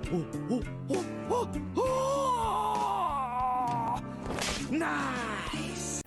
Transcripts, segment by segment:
Nice! Nice!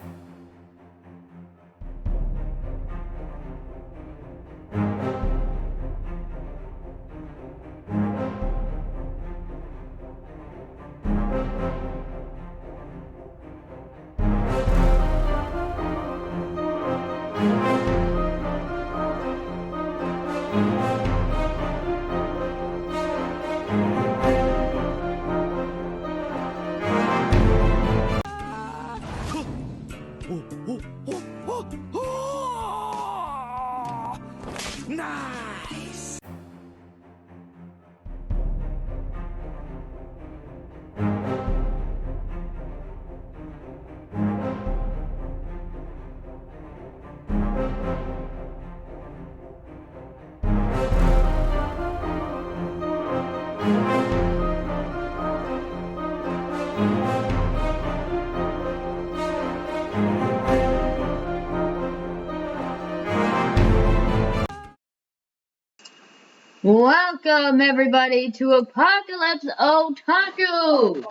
Welcome everybody to Apocalypse Otaku!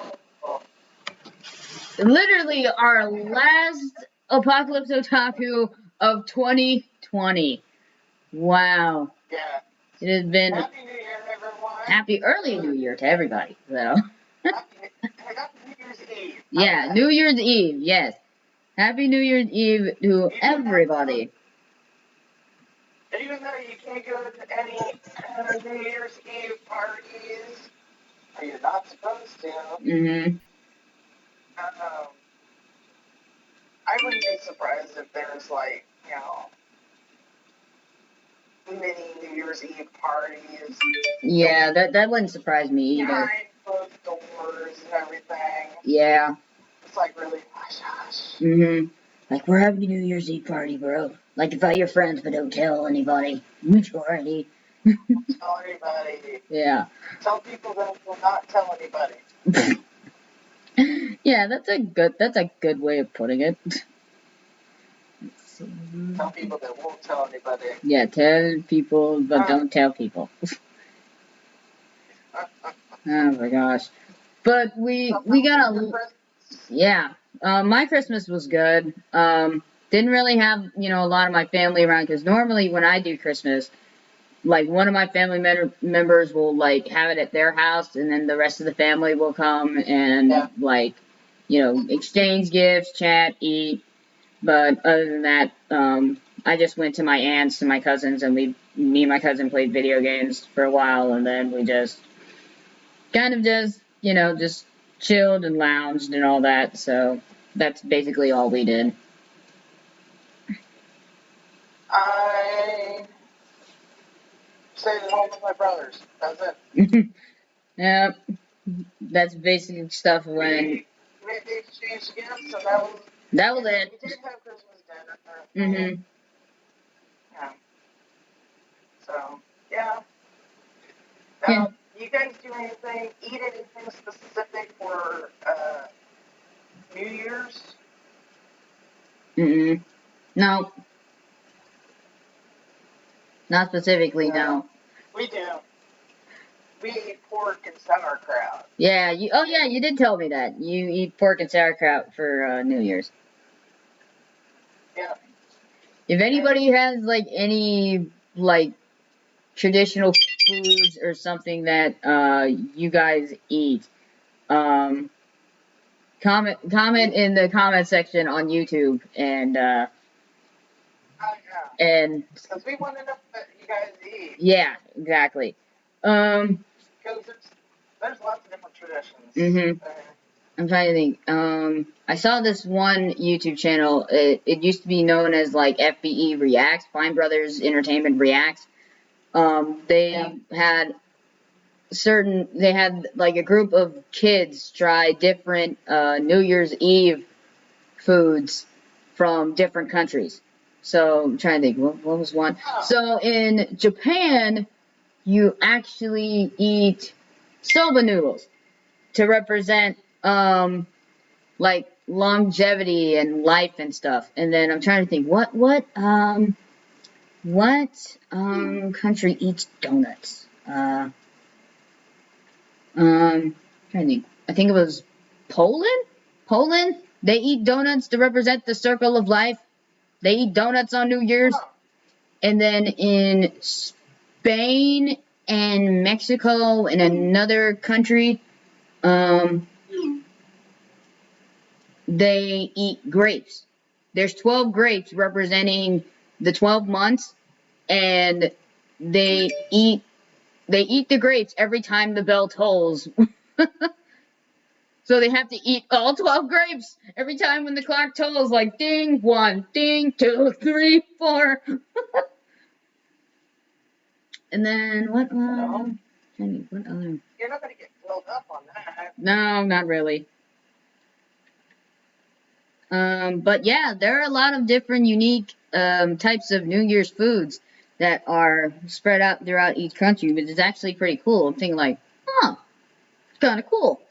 Literally our last Apocalypse Otaku of 2020. Wow. Yeah. It has been Happy New Year, everyone. happy early New Year to everybody. So Happy New Year's Eve. yeah, New Year's Eve, yes. Happy New Year's Eve to everybody. Even though you can't go to any New Year's Eve parties, or you're not supposed to, Mm-hmm. I wouldn't be surprised if there's like, mini New Year's Eve parties. Yeah, that wouldn't surprise me either. Behind closed doors and everything. Yeah. It's like really hush hush. Mm-hmm. Like, we're having a New Year's Eve party, bro. Like, invite your friends, but don't tell anybody. Majority. Tell anybody. Yeah. Tell people that will not tell anybody. Yeah, that's a good way of putting it. Let's see. Tell people that won't tell anybody. Yeah, tell people, but don't tell people. Oh my gosh. But we got a... Yeah. My Christmas was good. Didn't really have, a lot of my family around, because normally when I do Christmas, like, one of my family members will, like, have it at their house, and then the rest of the family will come and, like, exchange gifts, chat, eat. But other than that, I just went to my aunt's and my cousins, and me and my cousin played video games for a while, and then we just kind of just chilled and lounged and all that. So that's basically all we did. I stayed at home with my brothers. That's it. Yeah, that's basic stuff when... We exchanged gifts, so that was it. We did have Christmas dinner. Mm-hmm. Yeah. So, yeah. Yeah. You guys do anything, eat anything specific for New Year's? Mm-mm. No. Not specifically, no. We do. We eat pork and sauerkraut. Yeah, you did tell me that. You eat pork and sauerkraut for New Year's. Yeah. If anybody has, like, any, like, traditional foods or something that you guys eat, comment in the comment section on YouTube, and and because we want to know what you guys eat. Yeah, exactly. Because there's lots of different traditions. Mm-hmm. I'm trying to think. I saw this one YouTube channel. It used to be known as, like, FBE Reacts, Fine Brothers Entertainment Reacts. They had like a group of kids try different New Year's Eve foods from different countries. So I'm trying to think, what was one? So in Japan, you actually eat soba noodles to represent like longevity and life and stuff. And then I'm trying to think, what country eats donuts? Trying to think. I think it was Poland. Poland. They eat donuts to represent the circle of life. They eat donuts on New Year's. Huh. And then in Spain and Mexico and another country, they eat grapes. There's 12 grapes representing the 12 months, and they eat the grapes every time the bell tolls. So they have to eat all 12 grapes every time when the clock tolls, like ding, 1, ding, 2, 3, 4. And then what? No. What other? You're not going to get filled up on that. No, not really. But yeah, there are a lot of different unique types of New Year's foods that are spread out throughout each country, which is actually pretty cool. I'm thinking like, huh, it's kind of cool.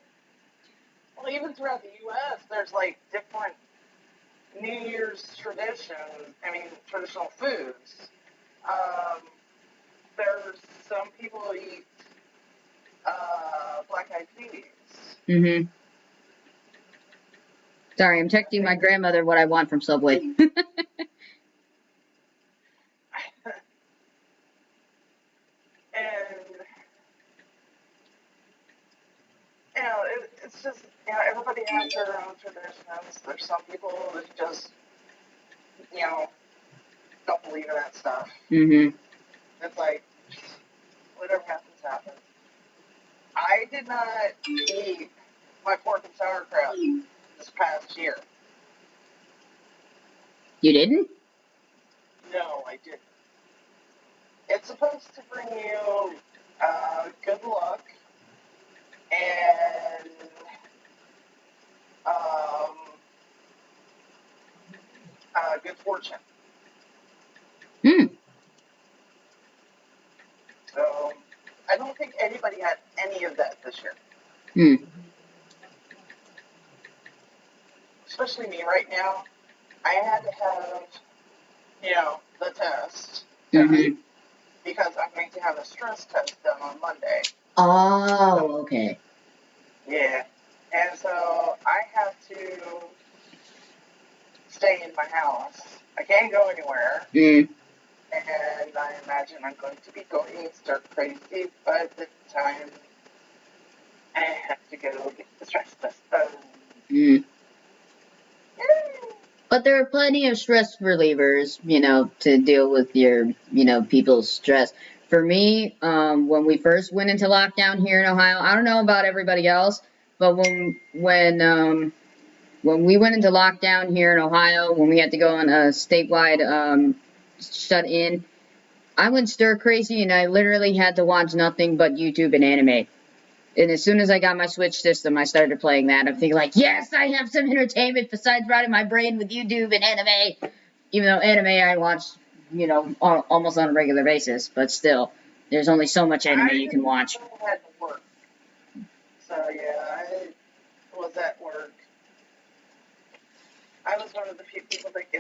Well, even throughout the U.S., there's like different New Year's traditions. I mean, traditional foods. There's some people who eat black-eyed peas. Mm-hmm. Sorry, I'm texting my grandmother what I want from Subway. And it's just everybody has their own traditions. There's some people that just don't believe in that stuff. Mm-hmm. It's like whatever happens, happens. I did not eat my pork and sauerkraut this past year. You didn't? No, I didn't. It's supposed to bring you good luck and good fortune. Hmm. So I don't think anybody had any of that this year. Hmm. Especially me right now. I had to have, the test done Mm-hmm. because I'm going to have a stress test done on Monday. Oh, okay. Yeah. And so I have to stay in my house. I can't go anywhere. Mm. And I imagine I'm going to be going stir crazy by the time I have to go get the stress test done. Mm. Yay! But there are plenty of stress relievers, to deal with your, people's stress. For me, when we first went into lockdown here in Ohio, I don't know about everybody else, but when we went into lockdown here in Ohio, when we had to go on a statewide shut in, I went stir crazy and I literally had to watch nothing but YouTube and anime. And as soon as I got my Switch system, I started playing that. I'm thinking like, yes, I have some entertainment besides rotting my brain with YouTube and anime. Even though anime I watch, almost on a regular basis, but still, there's only so much anime you can watch. I had to work. So yeah, I was at work. I was one of the few people that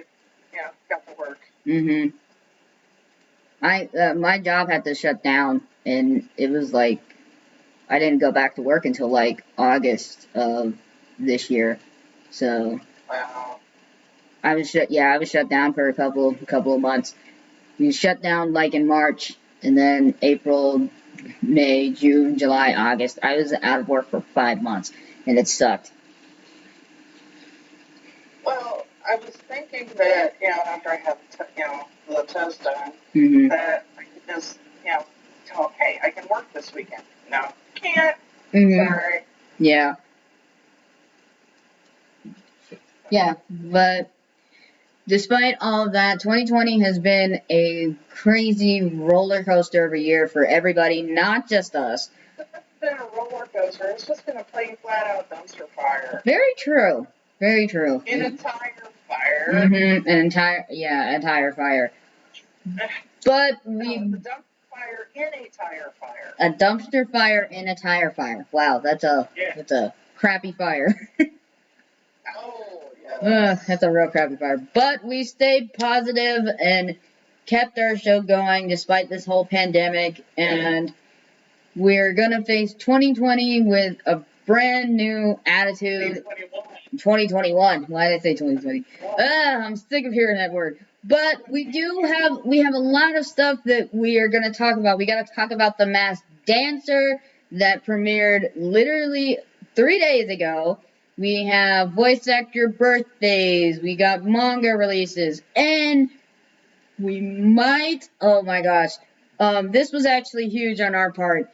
got to work. Mm-hmm. My job had to shut down, and it was like, I didn't go back to work until like August of this year. So Wow. I was shut down for a couple of months. We shut down like in March, and then April, May, June, July, August. I was out of work for 5 months, and it sucked. Well, I was thinking that after I have the test done, Mm-hmm. that I could just tell, hey, I can work this weekend. No, can't. Mm-hmm. Sorry. Yeah. Yeah, but despite all of that, 2020 has been a crazy roller coaster of a year for everybody, not just us. It's been a roller coaster. It's just been a plain flat out dumpster fire. Very true. Very true. An entire fire. Mm-hmm. An entire fire. But we. No, the dumpster fire in a tire fire. A dumpster fire in a tire fire. Wow, that's a crappy fire. Oh, yeah. That's a real crappy fire. But we stayed positive and kept our show going despite this whole pandemic, and we're gonna face 2020 with a brand new attitude. 2021. Why did I say 2020? I'm sick of hearing that word. But we have a lot of stuff that we are gonna talk about. We gotta talk about the Masked Dancer that premiered literally 3 days ago. We have voice actor birthdays. We got manga releases, and we might. Oh my gosh, this was actually huge on our part.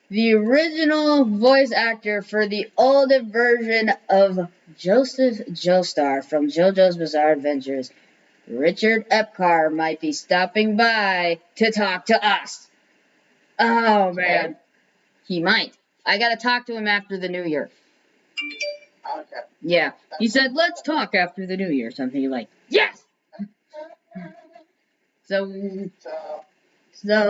The original voice actor for the older version of Joseph Joestar from JoJo's Bizarre Adventures, Richard Epcar, might be stopping by to talk to us. Oh man, he might. I gotta talk to him after the new year. Okay. Yeah, he said, let's talk after the new year. Something like, yes! So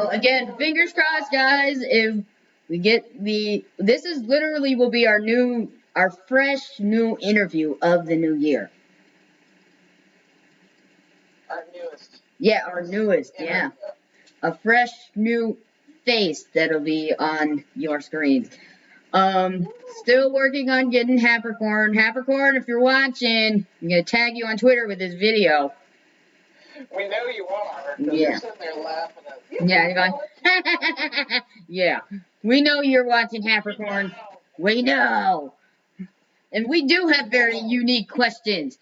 again, fingers crossed, guys, if we get this is literally will be our fresh new interview of the new year. Our newest. Yeah, our newest, yeah. A fresh new face that'll be on your screens. Still working on getting Hapercorn. Hapercorn, if you're watching, I'm gonna tag you on Twitter with this video. We know you are. Yeah. You're sitting there laughing at you. Yeah, you're going, yeah. We know you're watching Hapercorn. We know. And we do have very unique questions.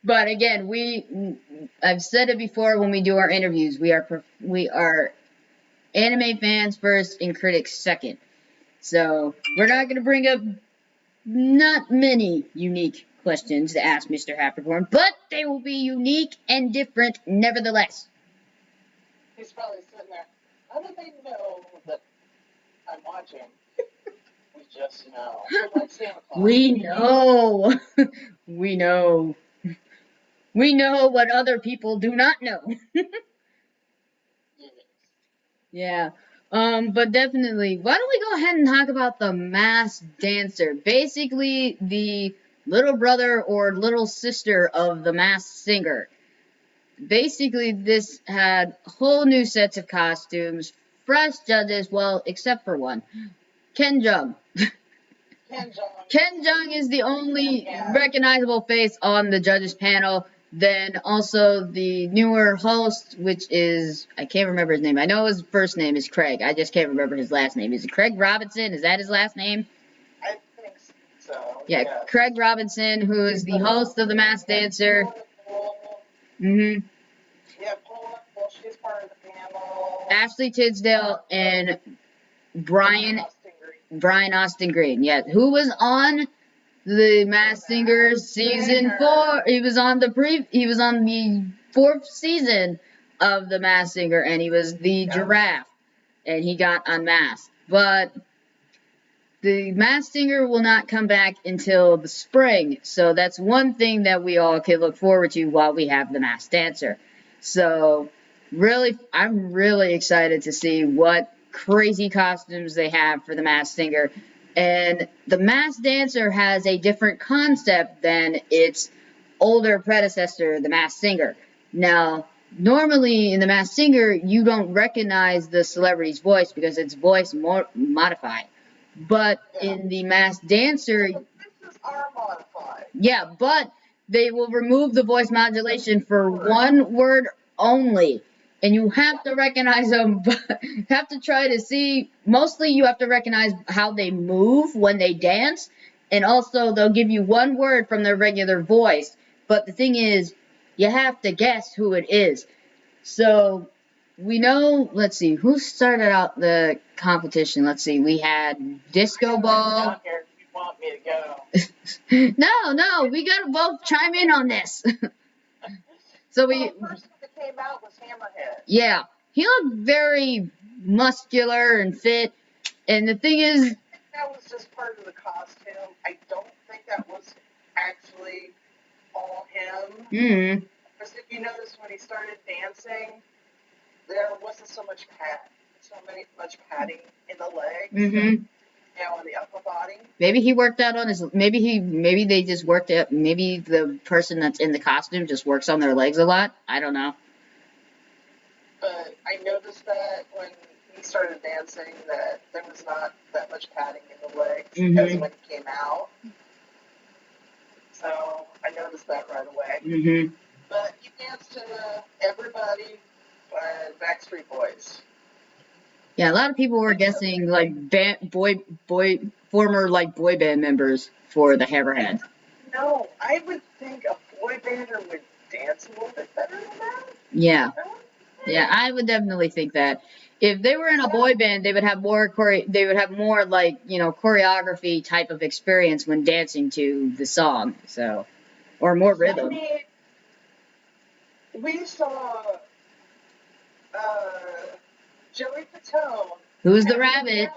But again, I've said it before when we do our interviews, we are anime fans first and critics second. So we're not going to bring up not many unique questions to ask Mr. Hapercorn, but they will be unique and different nevertheless. He's probably sitting there. How do they know that I'm watching? We just know. Like Santa Claus. We know. We know. We know what other people do not know. Yeah. But definitely, why don't we go ahead and talk about the Masked Dancer? Basically, the little brother or little sister of the Masked Singer. Basically, this had whole new sets of costumes, fresh judges, well, except for one. Ken Jeong. Ken Jeong is the only recognizable face on the judges panel. Then also the newer host, which is, I can't remember his name. I know his first name is Craig. I just can't remember his last name. Is it Craig Robinson? Is that his last name? I think so. Yeah, Craig Robinson, who is the host of The Masked Dancer. Mm-hmm. Yeah, well, she's part of the panel. Ashley Tisdale and Brian Austin Green. Yeah, who was on the Masked Singer season 4. He was on the 4th season of the Masked Singer, and he was the giraffe, and he got unmasked. But the Masked Singer will not come back until the spring, so that's one thing that we all can look forward to while we have the Masked Dancer. So really, I'm really excited to see what crazy costumes they have for the Masked Singer. And the Masked Dancer has a different concept than its older predecessor, the Masked Singer. Now, normally in the Masked Singer, you don't recognize the celebrity's voice because it's voice modified. But in the Masked Dancer, are modified. Yeah, but they will remove the voice modulation for one word only. And you have to recognize them, but you have to try to see, mostly you have to recognize how they move when they dance, and also they'll give you one word from their regular voice, but the thing is, you have to guess who it is. So, we know, let's see, who started out the competition? Let's see, we had Disco Ball. Here, if you want me to go. No, we gotta both chime in on this. So the first one that came out was Hammerhead. Yeah, he looked very muscular and fit. And the thing is, I think that was just part of the costume. I don't think that was actually all him. Because if you notice when he started dancing, there wasn't so much padding in the legs. On the upper body. Maybe he worked out on his. Maybe they just worked out. Maybe the person that's in the costume just works on their legs a lot. I don't know. But I noticed that when he started dancing that there was not that much padding in the legs because when he came out. So I noticed that right away. But he danced to Everybody by Backstreet Boys. Yeah, a lot of people were guessing like former like boy band members for the Hammerhead. No, I would think a boy bander would dance a little bit better than that. Yeah. Yeah, I would definitely think that. If they were in a boy band, they would have more like, you know, choreography type of experience when dancing to the song. So, or more rhythm. I mean, we saw Joey Fatone, who's the rabbit,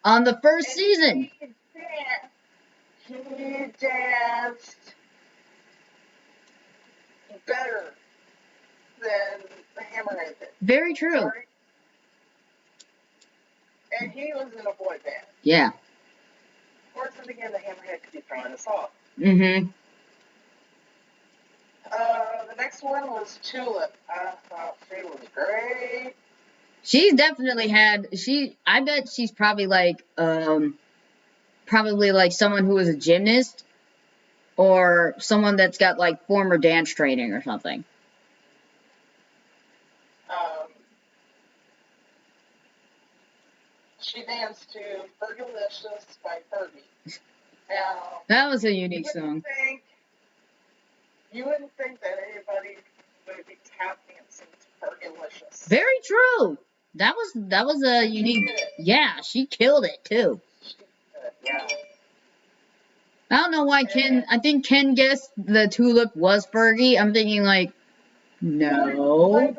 on the first season. He danced better than the Hammerhead did. Very true. Sorry. And he was in a boy band. Yeah. Of course, and again, the Hammerhead could be throwing us off. The next one was Tulip. I thought she was great. She's definitely I bet she's probably like someone who was a gymnast or someone that's got like former dance training or something. She danced to Fergalicious by Fergie. Now, that was a unique song. You wouldn't think that anybody would be tap dancing to Fergalicious. Very true. That was a unique. Yeah, she killed it too. Yeah. I don't know why I think Ken guessed the Tulip was Fergie. I'm thinking like, no.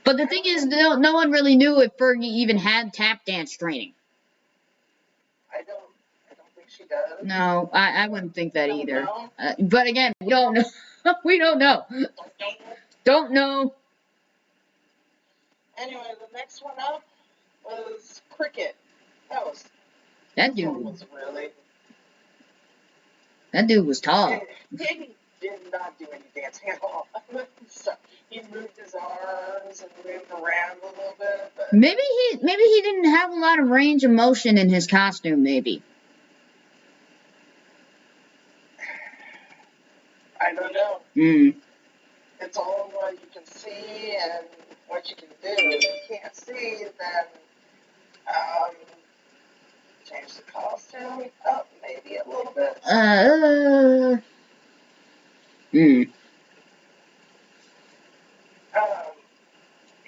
But the thing is, no one really knew if Fergie even had tap dance training. I don't think she does. No, I wouldn't think that either. But again, we don't know. We don't know. Don't know. Anyway, the next one up was Cricket. That dude was really. That dude was tall. He did not do any dancing at all. So he moved his arms and moved around a little bit. But maybe he didn't have a lot of range of motion in his costume. Maybe. I don't know. It's all what you can see and what you can do. If you can't see, then change the costume up maybe a little bit.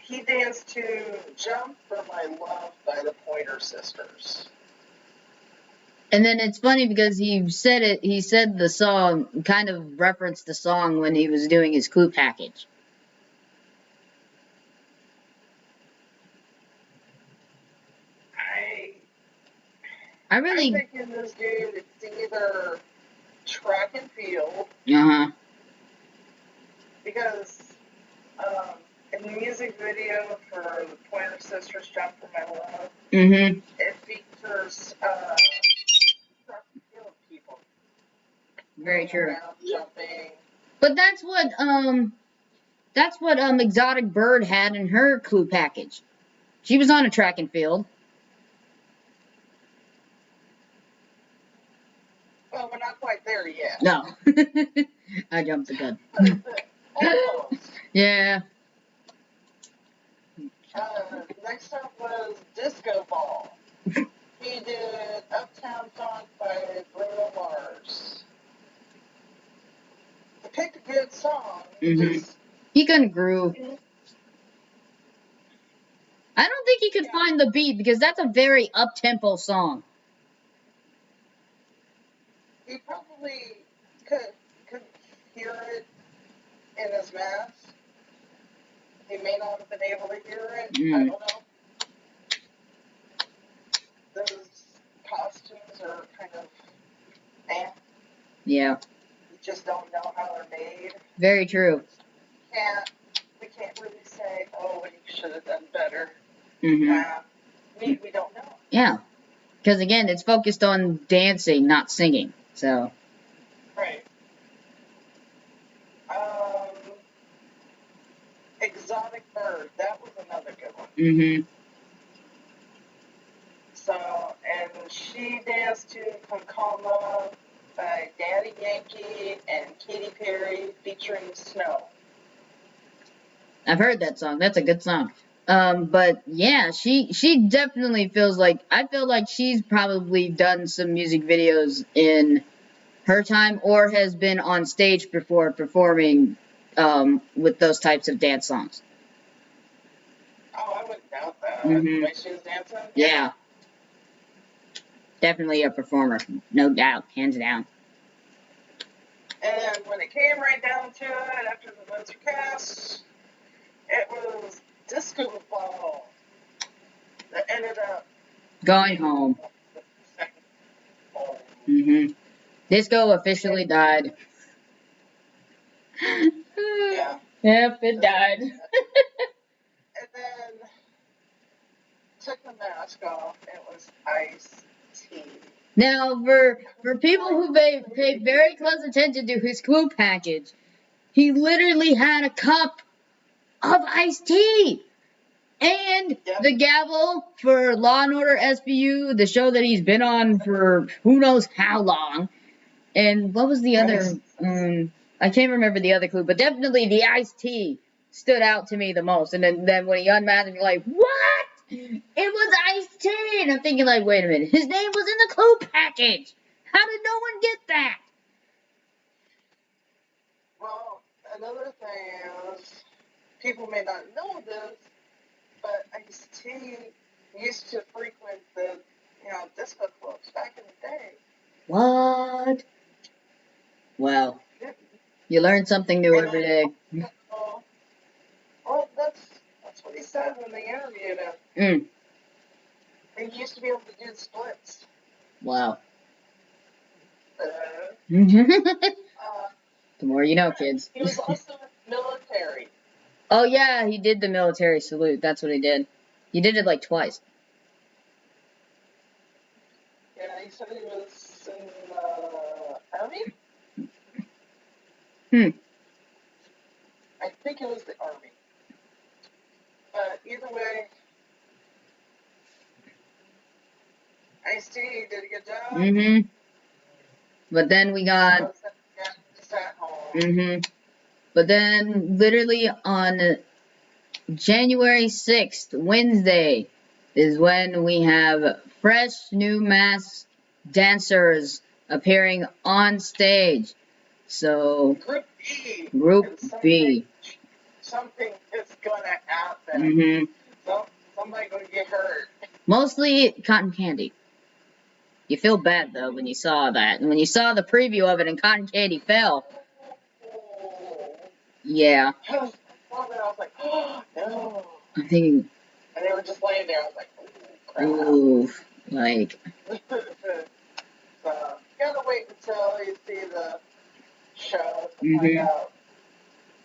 He danced to Jump for My Love by the Pointer Sisters. And then it's funny because he said the song, kind of referenced the song when he was doing his clue package. I'm thinking this dude, it's either track and field. Because in the music video for the Pointer Sisters Jump for My Love, it features track and field people. Very true. Jumping. But that's what Exotic Bird had in her clue package. She was on a track and field. Well, we're not quite there yet. No. I jumped the gun. Almost. Yeah. Next up was Disco Ball. He did Uptown Funk by Bruno Mars. He picked a good song. He couldn't groove. I don't think he could find the beat because that's a very up-tempo song. He probably could hear it in his mask. He may not have been able to hear it. I don't know. Those costumes are kind of Yeah. You just don't know how they're made. Very true. We can't really say, oh, he should have done better. We don't know. Yeah. Because again, it's focused on dancing, not singing. So. Right. Exotic Bird. That was another good Mm-hmm. So, and she danced to Concoma by Daddy Yankee and Katy Perry featuring Snow. I've heard that song. That's a good song. But yeah, she definitely feels like, I feel like she's probably done some music videos in her time or has been on stage before performing with those types of dance songs. Oh, I wouldn't doubt that. Mm-hmm. The way she was dancing? Yeah. Definitely a performer. No doubt. Hands down. And then when it came right down to it, after the votes were cast, it was Disco Ball that ended up going home. Mm-hmm. Disco officially died. Yeah. Yep, it died. And then took the mask off. It was Ice-T. Now, for people who pay very close attention to his clue package, he literally had a cup of iced tea. And the gavel for Law and Order SVU, the show that he's been on for who knows how long. And what was the other? I can't remember the other clue, but definitely the iced tea stood out to me the most. And then when he unmasked, you're like, what? It was iced tea. And I'm thinking, like, wait a minute. His name was in the clue package. How did no one get that? Well, another thing is, people may not know this, but Ice-T used to frequent the, disco clubs back in the day. What? Well, you learn something new every day. Well, that's what he said when they interviewed him. He used to be able to do splits. Wow. The more you know, kids. He was also military. Oh, yeah, he did the military salute. That's what he did. He did it like twice. Yeah, he said he was in the Army? I think it was the Army. But either way, Ice-T did a good job. But then we got... Just at home. But then, literally on January 6th, Wednesday, is when we have fresh new masked dancers appearing on stage. So, Group B. Something is gonna happen. Somebody gonna get hurt. Mostly cotton candy. You feel bad though when you saw that. And when you saw the preview of it and cotton candy fell. Yeah. I was like, oh, no. I'm thinking. And they were just laying there. I was like, oh, crap. Ooh, like. So, gotta wait until you see the show to find out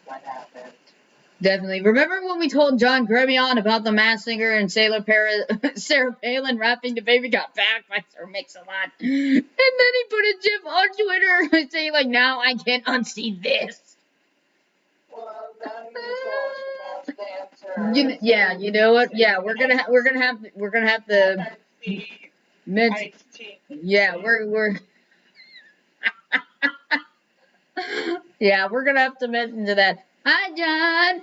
what happened. Definitely. Remember when we told John Grebion about the Masked Singer and Sarah Palin rapping "The Baby Got Back" by Sir Mix-a-Lot? And then he put a gif on Twitter saying, like, now I can't unsee this. Well, now you need to watch the Masked Dancer. Yeah, you know what? Yeah, we're gonna have to mention. Yeah, we're yeah, we're gonna have to mention to that. Hi, John.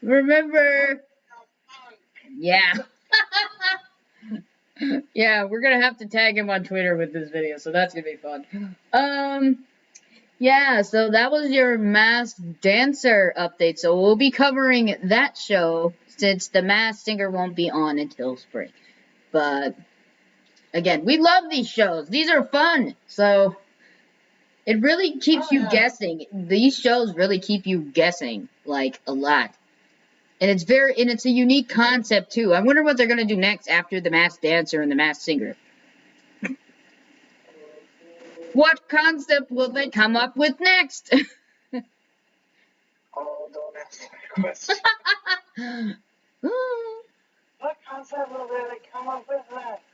Remember? Yeah. Yeah, we're gonna have to tag him on Twitter with this video, so that's gonna be fun. Yeah, so that was your Masked Dancer update. So we'll be covering that show since the Masked Singer won't be on until spring. But again, we love these shows. These are fun. So it really keeps you guessing. These shows really keep you guessing, like, a lot. And it's a unique concept too. I wonder what they're gonna do next after the Masked Dancer and the Masked Singer. What concept will they come up with next? Oh, don't ask that question. What concept will they come up with next?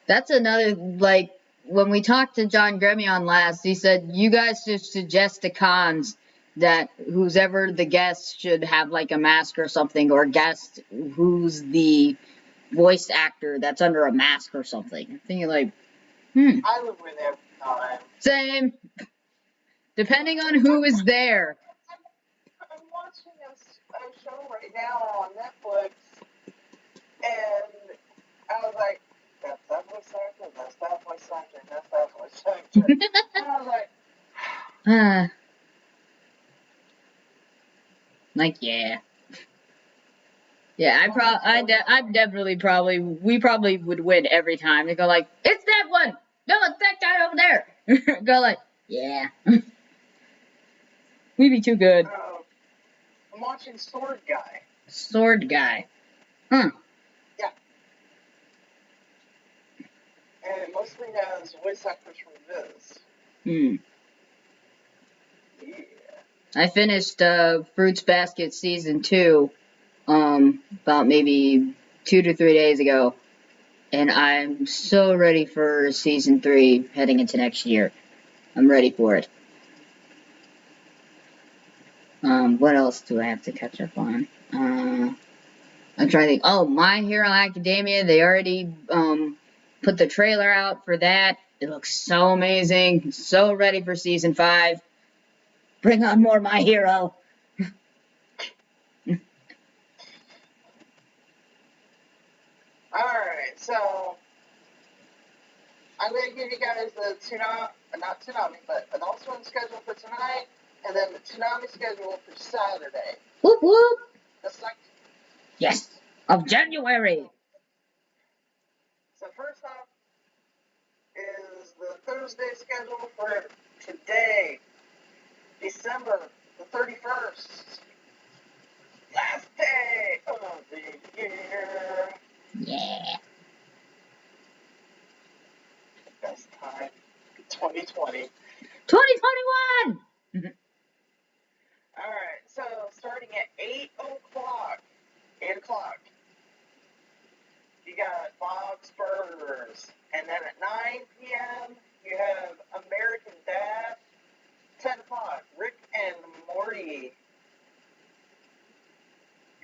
That's another, like, when we talked to John Gremion last, he said, you guys just suggest the cons, that who's ever the guest should have like a mask or something, or guest who's the voice actor that's under a mask or something. I'm thinking like, I would win every time. Same. Depending on who is there. I'm watching a show right now on Netflix, and I was like, that's that voice actor, that's that voice actor, that's that voice actor. And I was like, like, yeah. Yeah, we probably would win every time. They go like, it's that one! No, it's that guy over there! Go like, yeah. We'd be too good. I'm watching Sword Guy. Sword Guy. Huh. Yeah. And it mostly has voice actors from Viz. Yeah. I finished Fruits Basket Season 2 about maybe 2 to 3 days ago. And I'm so ready for Season 3 heading into next year. I'm ready for it. What else do I have to catch up on? I'm trying to think. Oh, My Hero Academia. They already put the trailer out for that. It looks so amazing. So ready for Season 5. Bring on more My Hero. Alright, so I'm going to give you guys the not Toonami, but Adult Swim schedule for tonight, and then the Toonami schedule for Saturday. Whoop whoop. The second. Yes, of January. So first off is the Thursday schedule for today, December the 31st. Last day of the year. Yeah. Best time, 2020. 2021! Alright, so starting at 8 o'clock, you got Bob's Burgers. And then at 9 p.m., you have American Dad. 10 o'clock, Rick and Morty.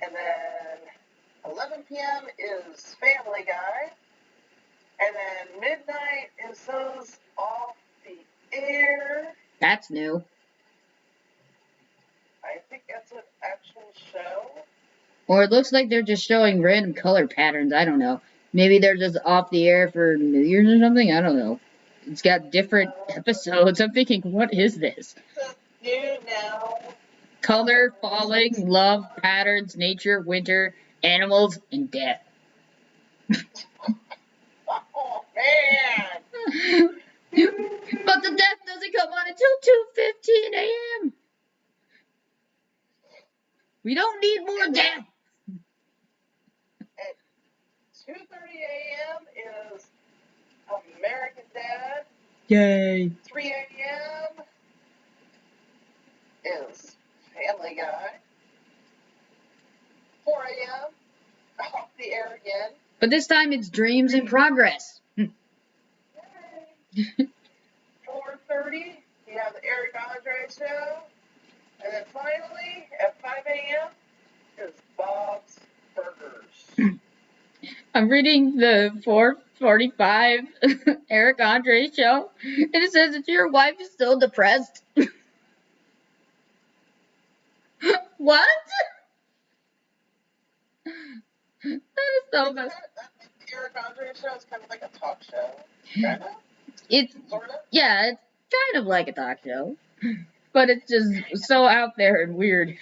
And then 11 p.m. is Family Guy. And then midnight is those off the air. That's new. I think that's an actual show. Or it looks like they're just showing random color patterns. I don't know. Maybe they're just off the air for New Year's or something. I don't know. It's got different episodes. I'm thinking, what is this? New now. Color, falling, love, patterns, nature, winter, animals, and death. Oh, man. But the death doesn't come on until 2:15 a.m. We don't need more death. At 2:30 a.m. is American Dad. Yay. 3 a.m. is Family Guy. 4 a.m. off the air again. But this time it's Dreams in Progress. 4:30, you have the Eric Andre show. And then finally, at 5 a.m., is Bob's Burgers. I'm reading the 4:45 Eric Andre show, and it says that your wife is still depressed. What? That is so bad. The Eric Andre show is kind of like a talk show. Kind of? It's, Sort of? yeah, it's kind of like a talk show, but it's just so out there and weird.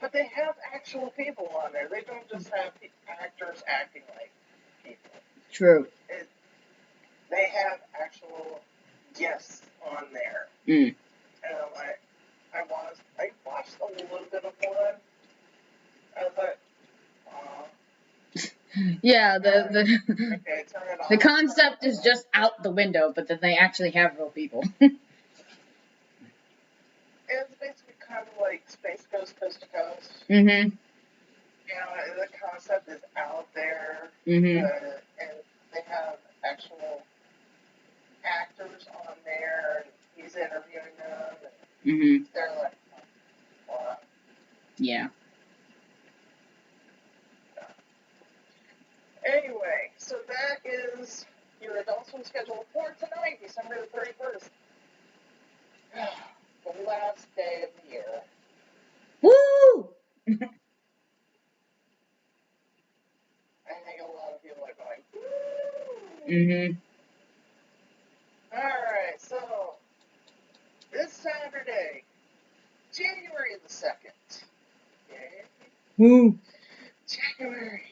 But they have actual people on there. They don't just have actors acting like people. True. They have actual guests on there. Mm. And I'm like, I watched a little bit of one. I was like, Yeah, okay, turn it off. the concept is just out the window, but then they actually have real people. It's basically kind of like Space Coast to Coast. Mm-hmm. You know, the concept is out there, Mm-hmm. and they have actual actors on there, and he's interviewing them. is your Adult Swim schedule for tonight, December the 31st. The last day of the year. Woo! I think a lot of people are going, woo! Mm-hmm. Alright, so this Saturday, January the 2nd. Okay. Woo! January.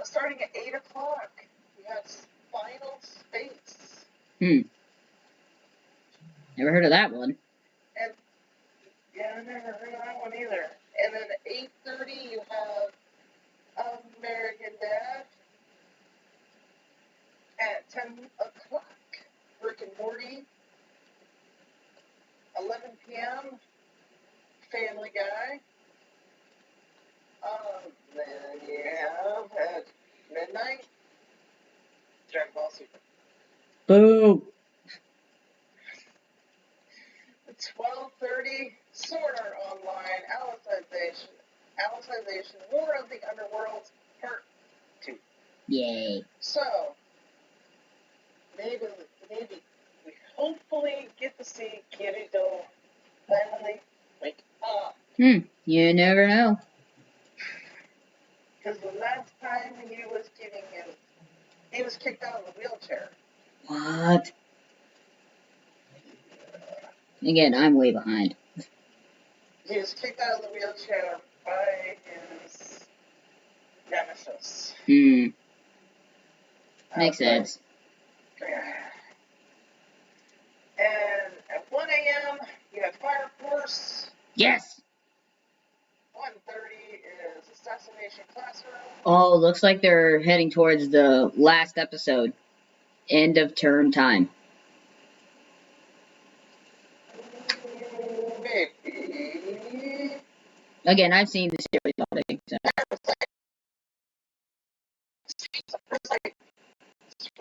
Starting at 8 o'clock, we have Final Space. Never heard of that one. And yeah, I never heard of that one either. And then at 8:30, you have American Dad. At 10 o'clock, Rick and Morty. 11 p.m., Family Guy. Then you have at midnight, Dragon Ball Super. Boo! At 12:30, Sword Art Online, Alicization, War of the Underworlds, Part 2. Yay. So, maybe we hopefully get to see Kirito finally wake up. You never know. Because the last time he was kicked out of the wheelchair. What? Again, I'm way behind. He was kicked out of the wheelchair by his nemesis. Makes sense. And at 1 a.m., you have Fire Force. Yes! 1:30 is Assassination Classroom. Oh, looks like they're heading towards the last episode. End of term time. Maybe. Again, I've seen the series already. So. It's like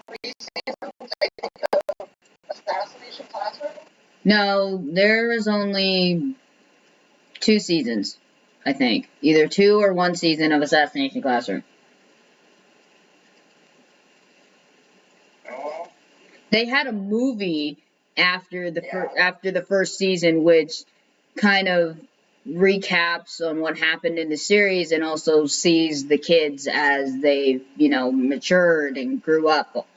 3 seasons, I think, of Assassination Classroom. No, there was only 2 seasons, I think. Either 2 or 1 season of Assassination Classroom. Oh. They had a movie after the first season, which kind of recaps on what happened in the series and also sees the kids as they, matured and grew up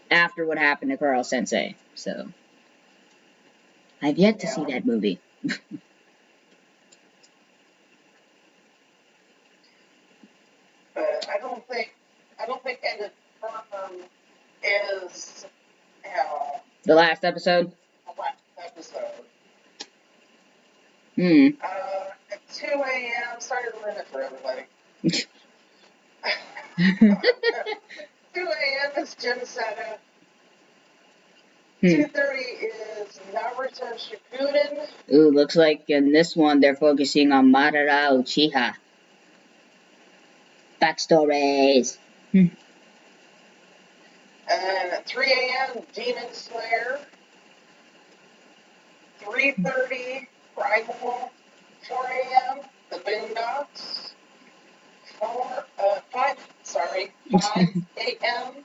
after what happened to Carl Sensei. So, I've yet to see that movie. But I don't think End of Term is The last episode? the last episode. At 2 a.m., sorry to ruin it for everybody. 2 a.m. is Jim Seta. 2:30 is Naruto Shippuden. Ooh, looks like in this one they're focusing on Madara Uchiha. Backstories. And at 3 a.m., Demon Slayer. 3:30, Primal. 4 a.m., The Boondocks. 5 a.m.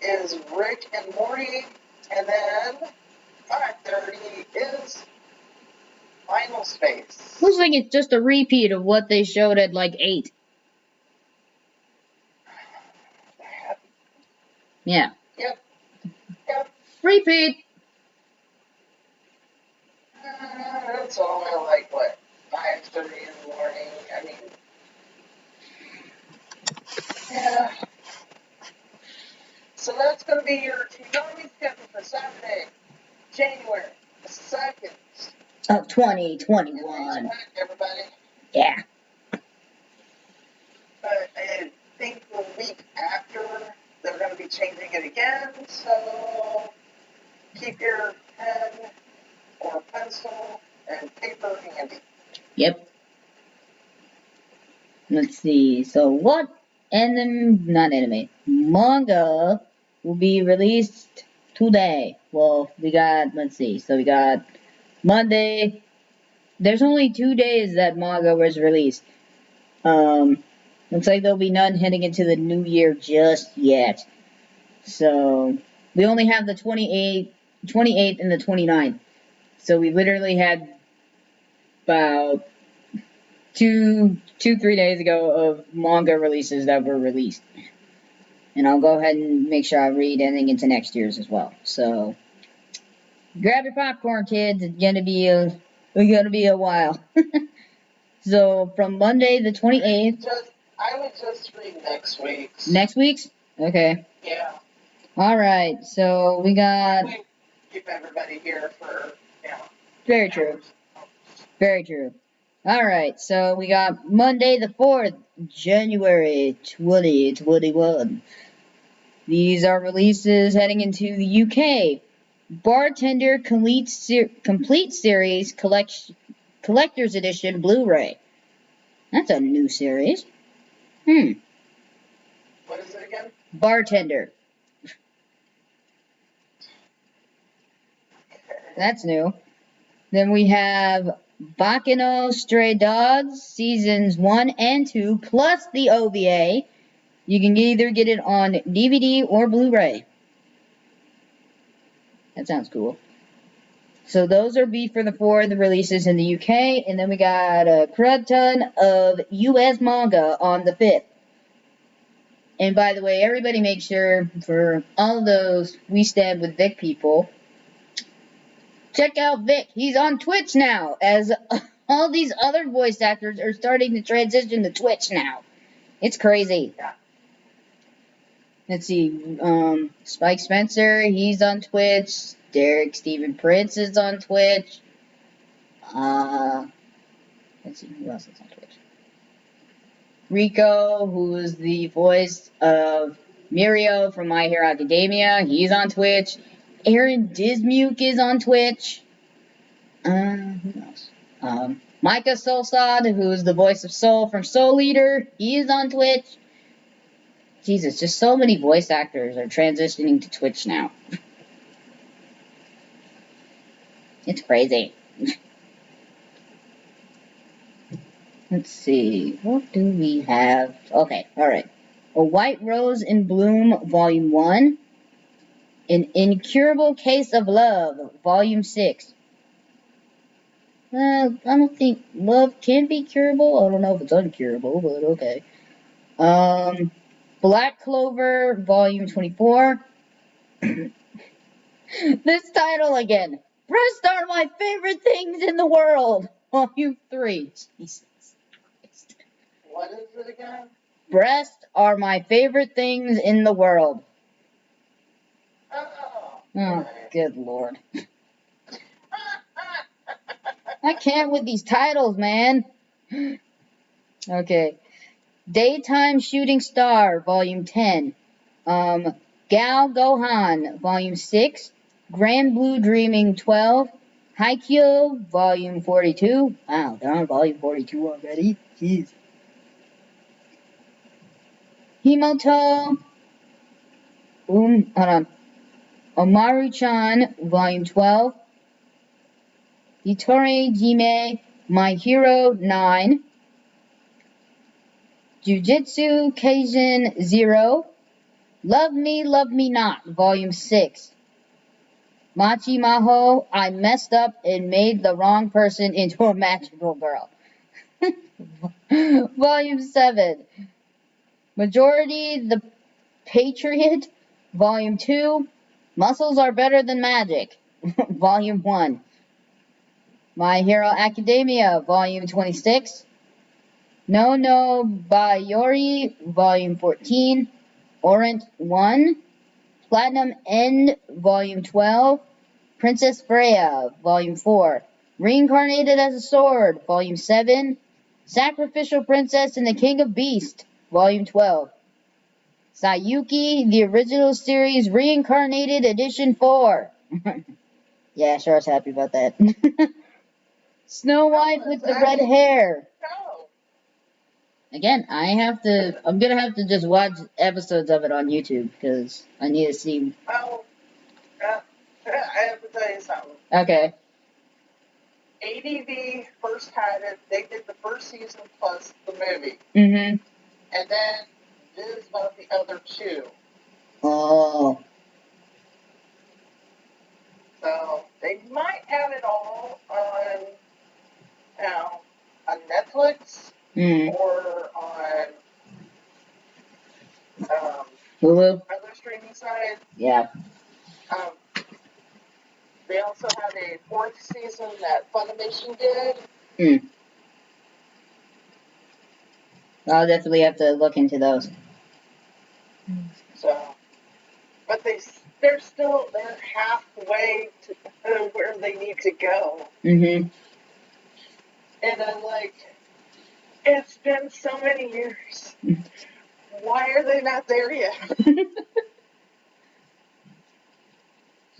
Is Rick and Morty. And then 5:30 is Final Space. Looks like it's just a repeat of what they showed at like 8. Yeah. Yep. Repeat. It's only like, 5:30 in the morning. I mean, yeah. So that's going to be your Toonami schedule for Saturday, January 2nd. Of 2021. Everybody. Yeah. But I think the week after, they're going to be changing it again. So keep your pen or pencil and paper handy. Yep. Let's see. So what manga will be released today? Well, we got, let's see. So we got Monday. There's only 2 days that manga was released. Looks like there'll be none heading into the new year just yet. So we only have the 28th and the 29th. So we literally had about 3 days ago of manga releases that were released. And I'll go ahead and make sure I read anything into next year's as well. So grab your popcorn, kids. It's gonna be a while. So from Monday the 28th. I would just read next week's. Next week's? Okay. Yeah. All right. So we got. Keep everybody here for. Yeah. Very true. Very true. All right. So we got Monday the 4th, January 2021. These are releases heading into the UK. Bartender Complete Series Collector's Edition Blu-ray. That's a new series. What is it again? Bartender. That's new. Then we have Baccano Stray Dogs Seasons 1 and 2 plus the OVA. You can either get it on DVD or Blu-ray. That sounds cool. So those are for the releases in the UK. And then we got a crud ton of US manga on the 5th. And by the way, everybody make sure for all those We Stand With Vic people, check out Vic. He's on Twitch now, as all these other voice actors are starting to transition to Twitch now. It's crazy. Let's see. Spike Spencer, he's on Twitch. Derek Stephen Prince is on Twitch. Let's see, who else is on Twitch? Rico, who is the voice of Mirio from My Hero Academia, he's on Twitch. Aaron Dismuke is on Twitch. Who else? Micah Solsad, who is the voice of Soul from Soul Eater, he is on Twitch. Jesus, just so many voice actors are transitioning to Twitch now. It's crazy. Let's see. What do we have? Okay, alright. A White Rose in Bloom, Volume 1. An Incurable Case of Love, Volume 6. I don't think love can be curable. I don't know if it's uncurable, but okay. Black Clover, Volume 24. This title again. Breasts are my favorite things in the world. Volume 3. Jesus Christ. What is it again? Breasts are my favorite things in the world. Oh, good Lord. I can't with these titles, man. Okay. Daytime Shooting Star, Volume 10. Gal Gohan, Volume 6. Grand Blue Dreaming, 12. Haikyuu, Volume 42. Wow, they're on Volume 42 already. Jeez. Himoto. Hold on. Omaru-chan, Volume 12. Hitori Jime, My Hero 9. Jujutsu Kaisen 0. Love Me Not, Volume 6. Machi Maho, I messed up and made the wrong person into a magical girl. Volume 7. Majority the Patriot, Volume 2. Muscles Are Better Than Magic, Volume 1. My Hero Academia, Volume 26. No No Bayori, Volume 14. Orient 1. Platinum End, Volume 12. Princess Freya, Volume 4. Reincarnated as a Sword, Volume 7. Sacrificial Princess and the King of Beasts, Volume 12. Sayuki, the Original Series Reincarnated Edition 4. Yeah, sure, I was happy about that. Snow White with the red hair. Again, I'm gonna have to just watch episodes of it on YouTube, because I need to see. Well, I have to tell you something. Okay. ADV first had it, they did the first season plus the movie. Mm-hmm. and then Viz bought the other two. Oh. So they might have it all on, on Netflix or on Hulu. other streaming sites. Yeah. They also have a fourth season that Funimation did. I'll definitely have to look into those. So, but they're halfway to where they need to go. And I'm like, it's been so many years. Why are they not there yet?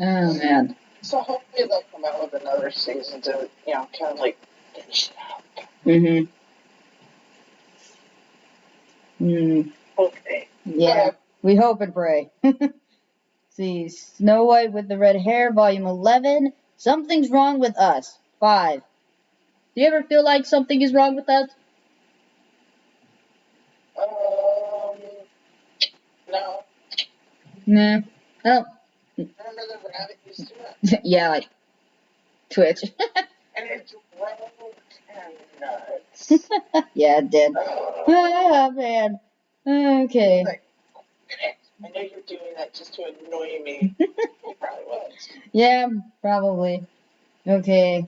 Oh man. So hopefully they'll come out with another season to, kind of like finish it out. Okay. Yeah. We hope and pray. See, Snow White with the Red Hair, Volume 11. Something's Wrong with Us, 5. Do you ever feel like something is wrong with us? No. Nah. Oh. Remember the rabbit used to it? Yeah, like Twitch. And it drove nuts. Yeah, it did. Oh, man. Okay. Like, I know you're doing that just to annoy me. He probably was. Yeah, probably. Okay.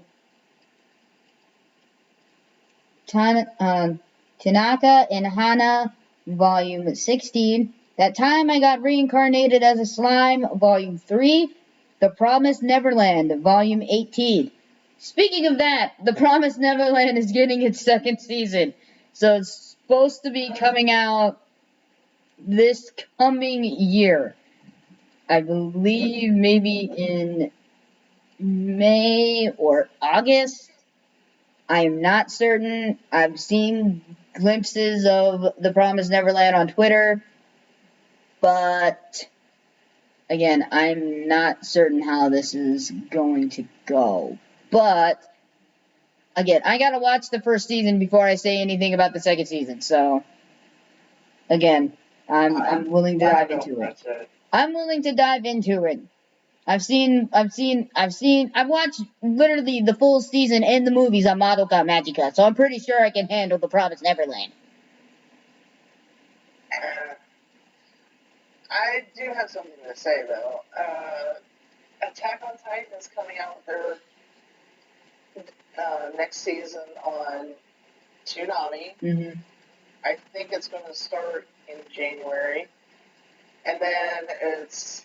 Tanaka and Hana, Volume 16. That Time I Got Reincarnated as a Slime, Volume 3. The Promised Neverland, Volume 18. Speaking of that, The Promised Neverland is getting its second season. So it's supposed to be coming out this coming year. I believe maybe in May or August. I am not certain. I've seen glimpses of The Promised Neverland on Twitter, but again, I'm not certain how this is going to go. But again, I gotta watch the first season before I say anything about the second season. So again, I'm willing to dive into it. I'm willing to dive into it. I've watched literally the full season and the movies on Madoka Magica, so I'm pretty sure I can handle The Promised Neverland. I do have something to say, though. Attack on Titan is coming out with their next season on Toonami. I think it's going to start in January. And then it's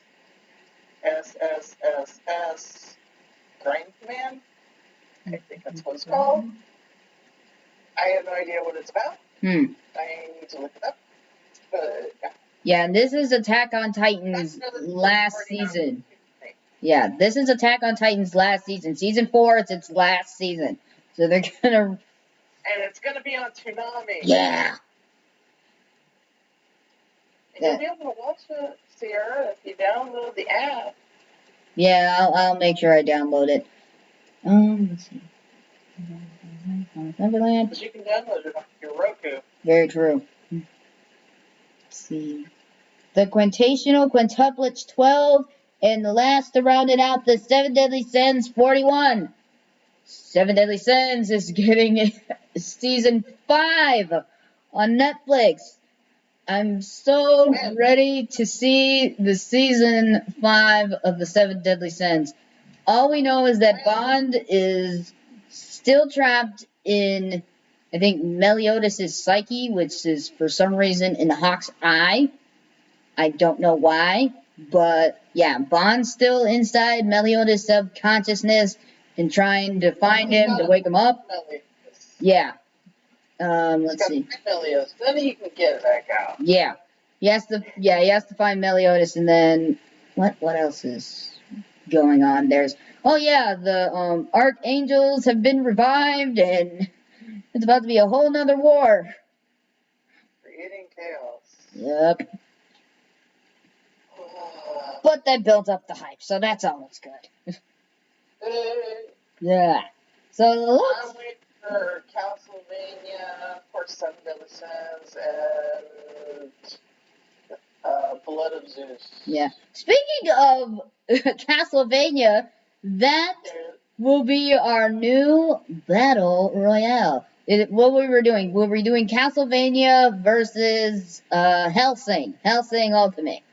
SSSS Grind Command. I think that's what it's called. I have no idea what it's about. I need to look it up. But yeah, and this is Attack on Titan's last season. Yeah, this is Attack on Titan's last season. Season 4, it's its last season. So they're gonna... And it's gonna be on Toonami. Yeah. And you'll be able to watch it, Sierra, if you download the app. Yeah, I'll make sure I download it. Let's see. Neverland. But you can download it on your Roku. Very true. Let's see. The Quintuplets 12, and the last to round it out, the 7 Deadly Sins 41. 7 Deadly Sins is getting season 5 on Netflix. I'm so ready to see the season 5 of the 7 Deadly Sins. All we know is that Bond is still trapped in, I think, Meliodas' psyche, which is for some reason in Hawk's eye. I don't know why, but yeah, Bond's still inside Meliodas' subconsciousness and trying to find him to wake him up. Yeah. Let's see. Meliodas, then he can get it back out. Yeah. He has to find Meliodas, and then what else is going on? There's the archangels have been revived, and it's about to be a whole nother war. Creating chaos. Yep. But that built up the hype, so that's always good. Yeah. So I'm waiting for Castlevania, of course, Seven Deadly Sins, and Blood of Zeus. Yeah. Speaking of Castlevania, that will be our new battle royale. What we were doing? We were doing Castlevania versus Hellsing Ultimate.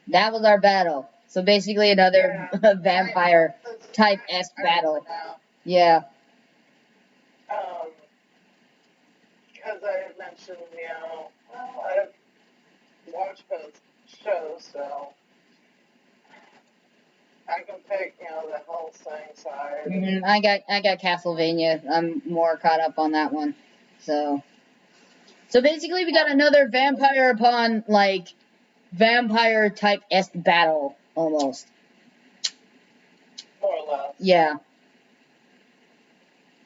That was our battle. So basically another vampire type esque battle. Yeah. Because I had mentioned, well, I've watched both shows, so I can pick, the Hellsing side. I got Castlevania. I'm more caught up on that one. So basically we got another vampire upon vampire type esque battle almost. More or less. Yeah.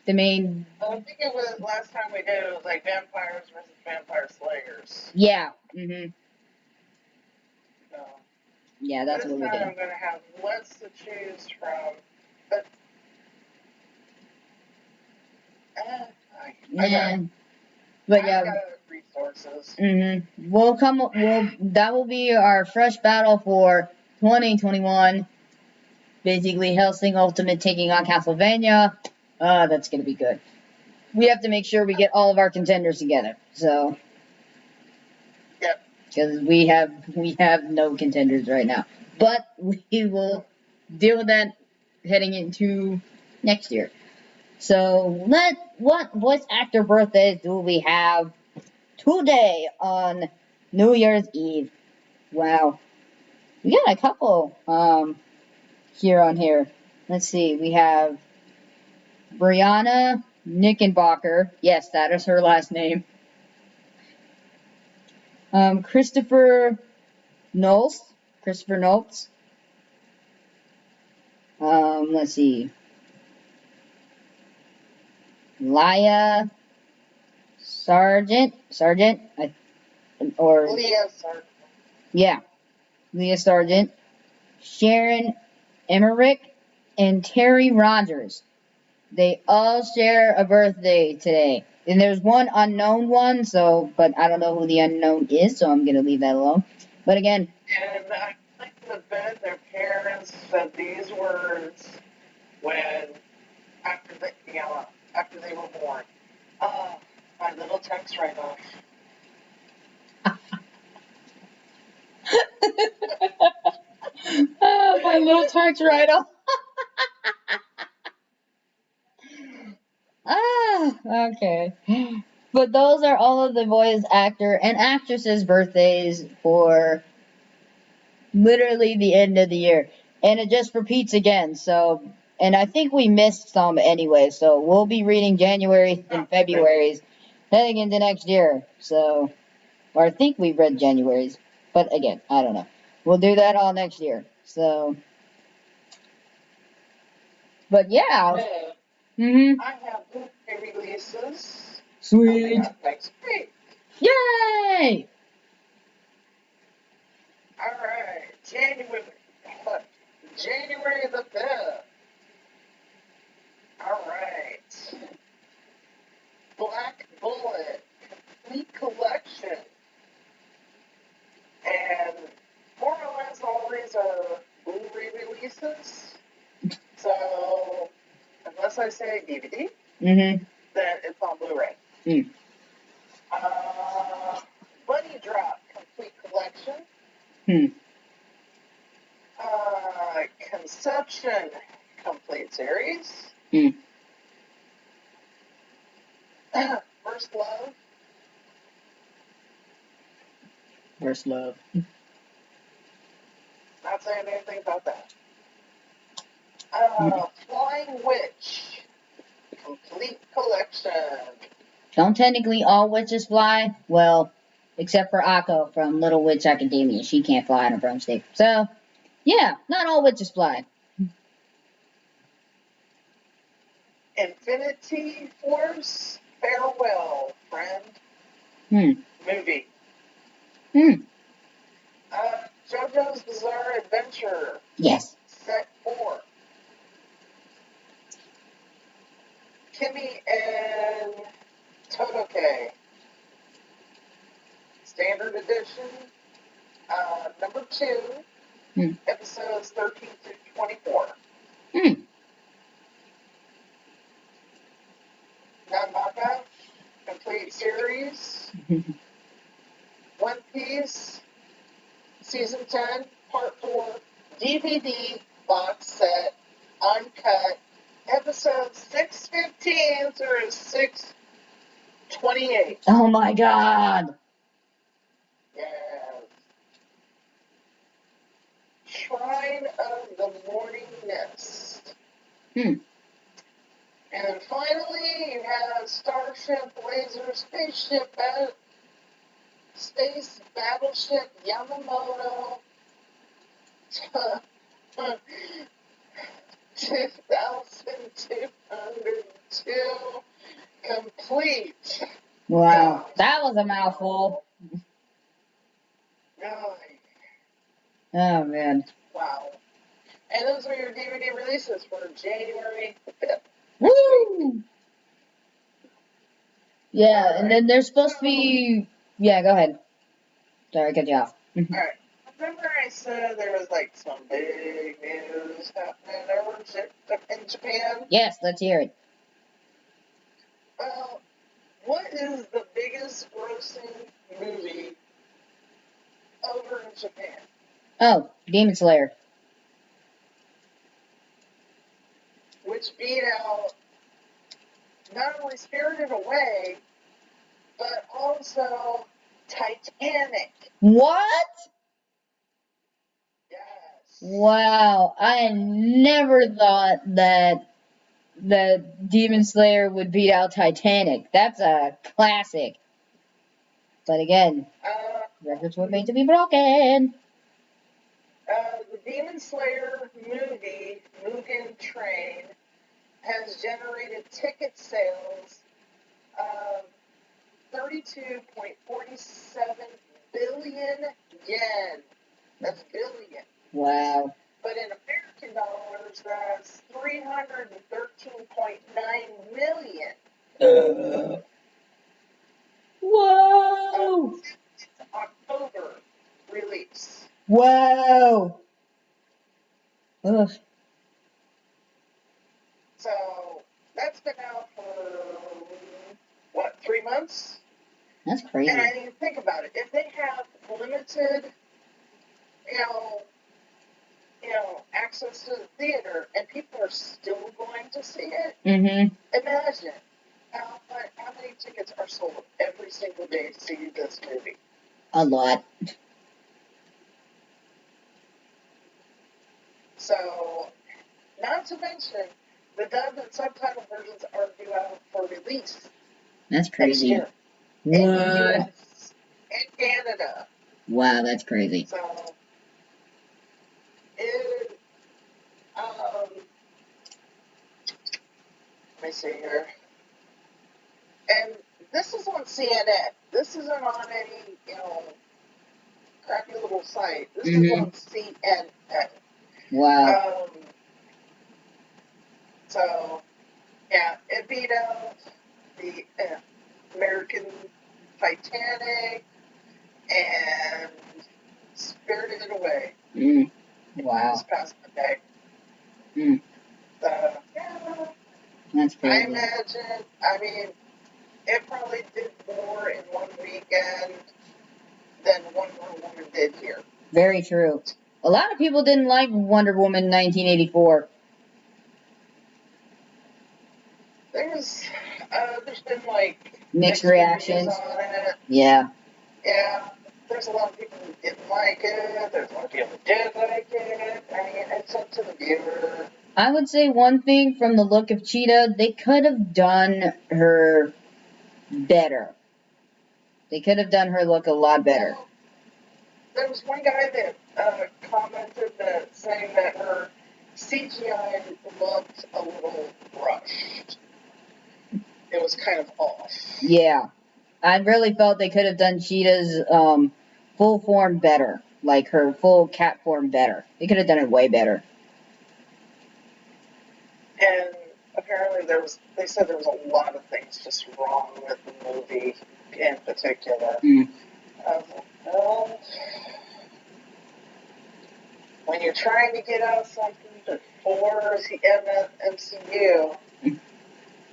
The main. I think it was last time we did it was like vampires versus vampire slayers. Yeah. So, yeah, that's what we did. This time I'm gonna have less to choose from, but But yeah. I got resources. That will be our fresh battle for 2021. Basically, Hellsing Ultimate taking on Castlevania. That's gonna be good. We have to make sure we get all of our contenders together. So. Yep. Because we have no contenders right now, but we will deal with that heading into next year. So what voice actor birthdays do we have today on New Year's Eve? Wow, we got a couple here. Let's see, we have Brianna Knickenbocker. Yes, that is her last name. Christopher Knowles. Let's see. Leah Sargent. Leah Sargent. Yeah. Leah Sargent. Sharon Emmerich and Terry Rogers. They all share a birthday today. And there's one unknown one, but I don't know who the unknown is, so I'm going to leave that alone. But again. And I think the bet their parents said these words after they were born. My little tax write-off. My little tax write-off. Okay. But those are all of the voice actor and actresses' birthdays for literally the end of the year. And it just repeats again, and I think we missed some anyway, so we'll be reading January and February's heading into next year. Or I think we read January's, but again, I don't know. We'll do that all next year. But yeah. I have Blu-ray releases. Sweet. Next week. Yay! Alright, January the 5th. Alright. Black Bullet, complete collection. And more or less all these are Blu-ray releases. So, unless I say DVD, then it's on Blu-ray. Bunny Drop, complete collection. Conception, complete series. First Love. Not saying anything about that. Flying Witch, complete collection. Don't technically all witches fly? Well, except for Akko from Little Witch Academia. She can't fly on a broomstick. So, yeah, not all witches fly. Infinity Force, Farewell, Friend. Movie. JoJo's Bizarre Adventure. Yes. Set 4. Kimmy and Todoke. Standard edition. Number 2. Episodes 13 through 24. Nanbaka. Complete series. One Piece. Season 10. Part 4. DVD box set. Uncut. Episodes 615 through 628. Oh my god. Yes. Shrine of the Morning Mist. And finally, you have Starship Laser Space Battleship Yamamoto 2202 complete. Wow, that was a mouthful. Oh man. Wow. And those are your DVD releases for January 5th. Woo! Yeah, and then there's supposed to be... Yeah, go ahead. Sorry, cut you off. Alright. Remember I said there was like some big news happening over in Japan? Yes, let's hear it. Well, what is the biggest grossing movie over in Japan? Oh, Demon Slayer. Which beat out not only Spirited Away, but also Titanic. What? Yes. Wow, I never thought that Demon Slayer would beat out Titanic. That's a classic. But again, records were made to be broken. The Demon Slayer movie, Mugen Train, has generated ticket sales of 32.47 billion yen. That's billion. Wow. But in American dollars, that's 313.9 million. Whoa! It's October release. Whoa! Ugh. So that's been out for, what, 3 months? That's crazy. And I mean, think about it. If they have limited, access to the theater, and people are still going to see it, imagine how many tickets are sold every single day to see this movie. A lot. So, not to mention, the dub and subtitle versions are due out for release. That's crazy. Next year. In the US and Canada. Wow, that's crazy. So, let me see here. And this is on CNN. This isn't on any, crappy little site. This is on CNN. Wow. So, yeah, it beat out the American Titanic and Spirited Away. Wow. This past Monday. Yeah. That's crazy. I imagine, it probably did more in one weekend than Wonder Woman did here. Very true. A lot of people didn't like Wonder Woman 1984. There's been mixed reactions. On it. Yeah. Yeah. There's a lot of people who didn't like it. There's a lot of people who did like it. It's up to the viewer. I would say one thing from the look of Cheetah, they could have done her better. They could have done her look a lot better. Well, there was one guy that commented that saying that her CGI looked a little rushed. It was kind of off. Yeah. I really felt they could have done Cheetah's full form better. Like her full cat form better. They could have done it way better. And apparently they said there was a lot of things just wrong with the movie in particular. Well, when you're trying to get out something before the MCU,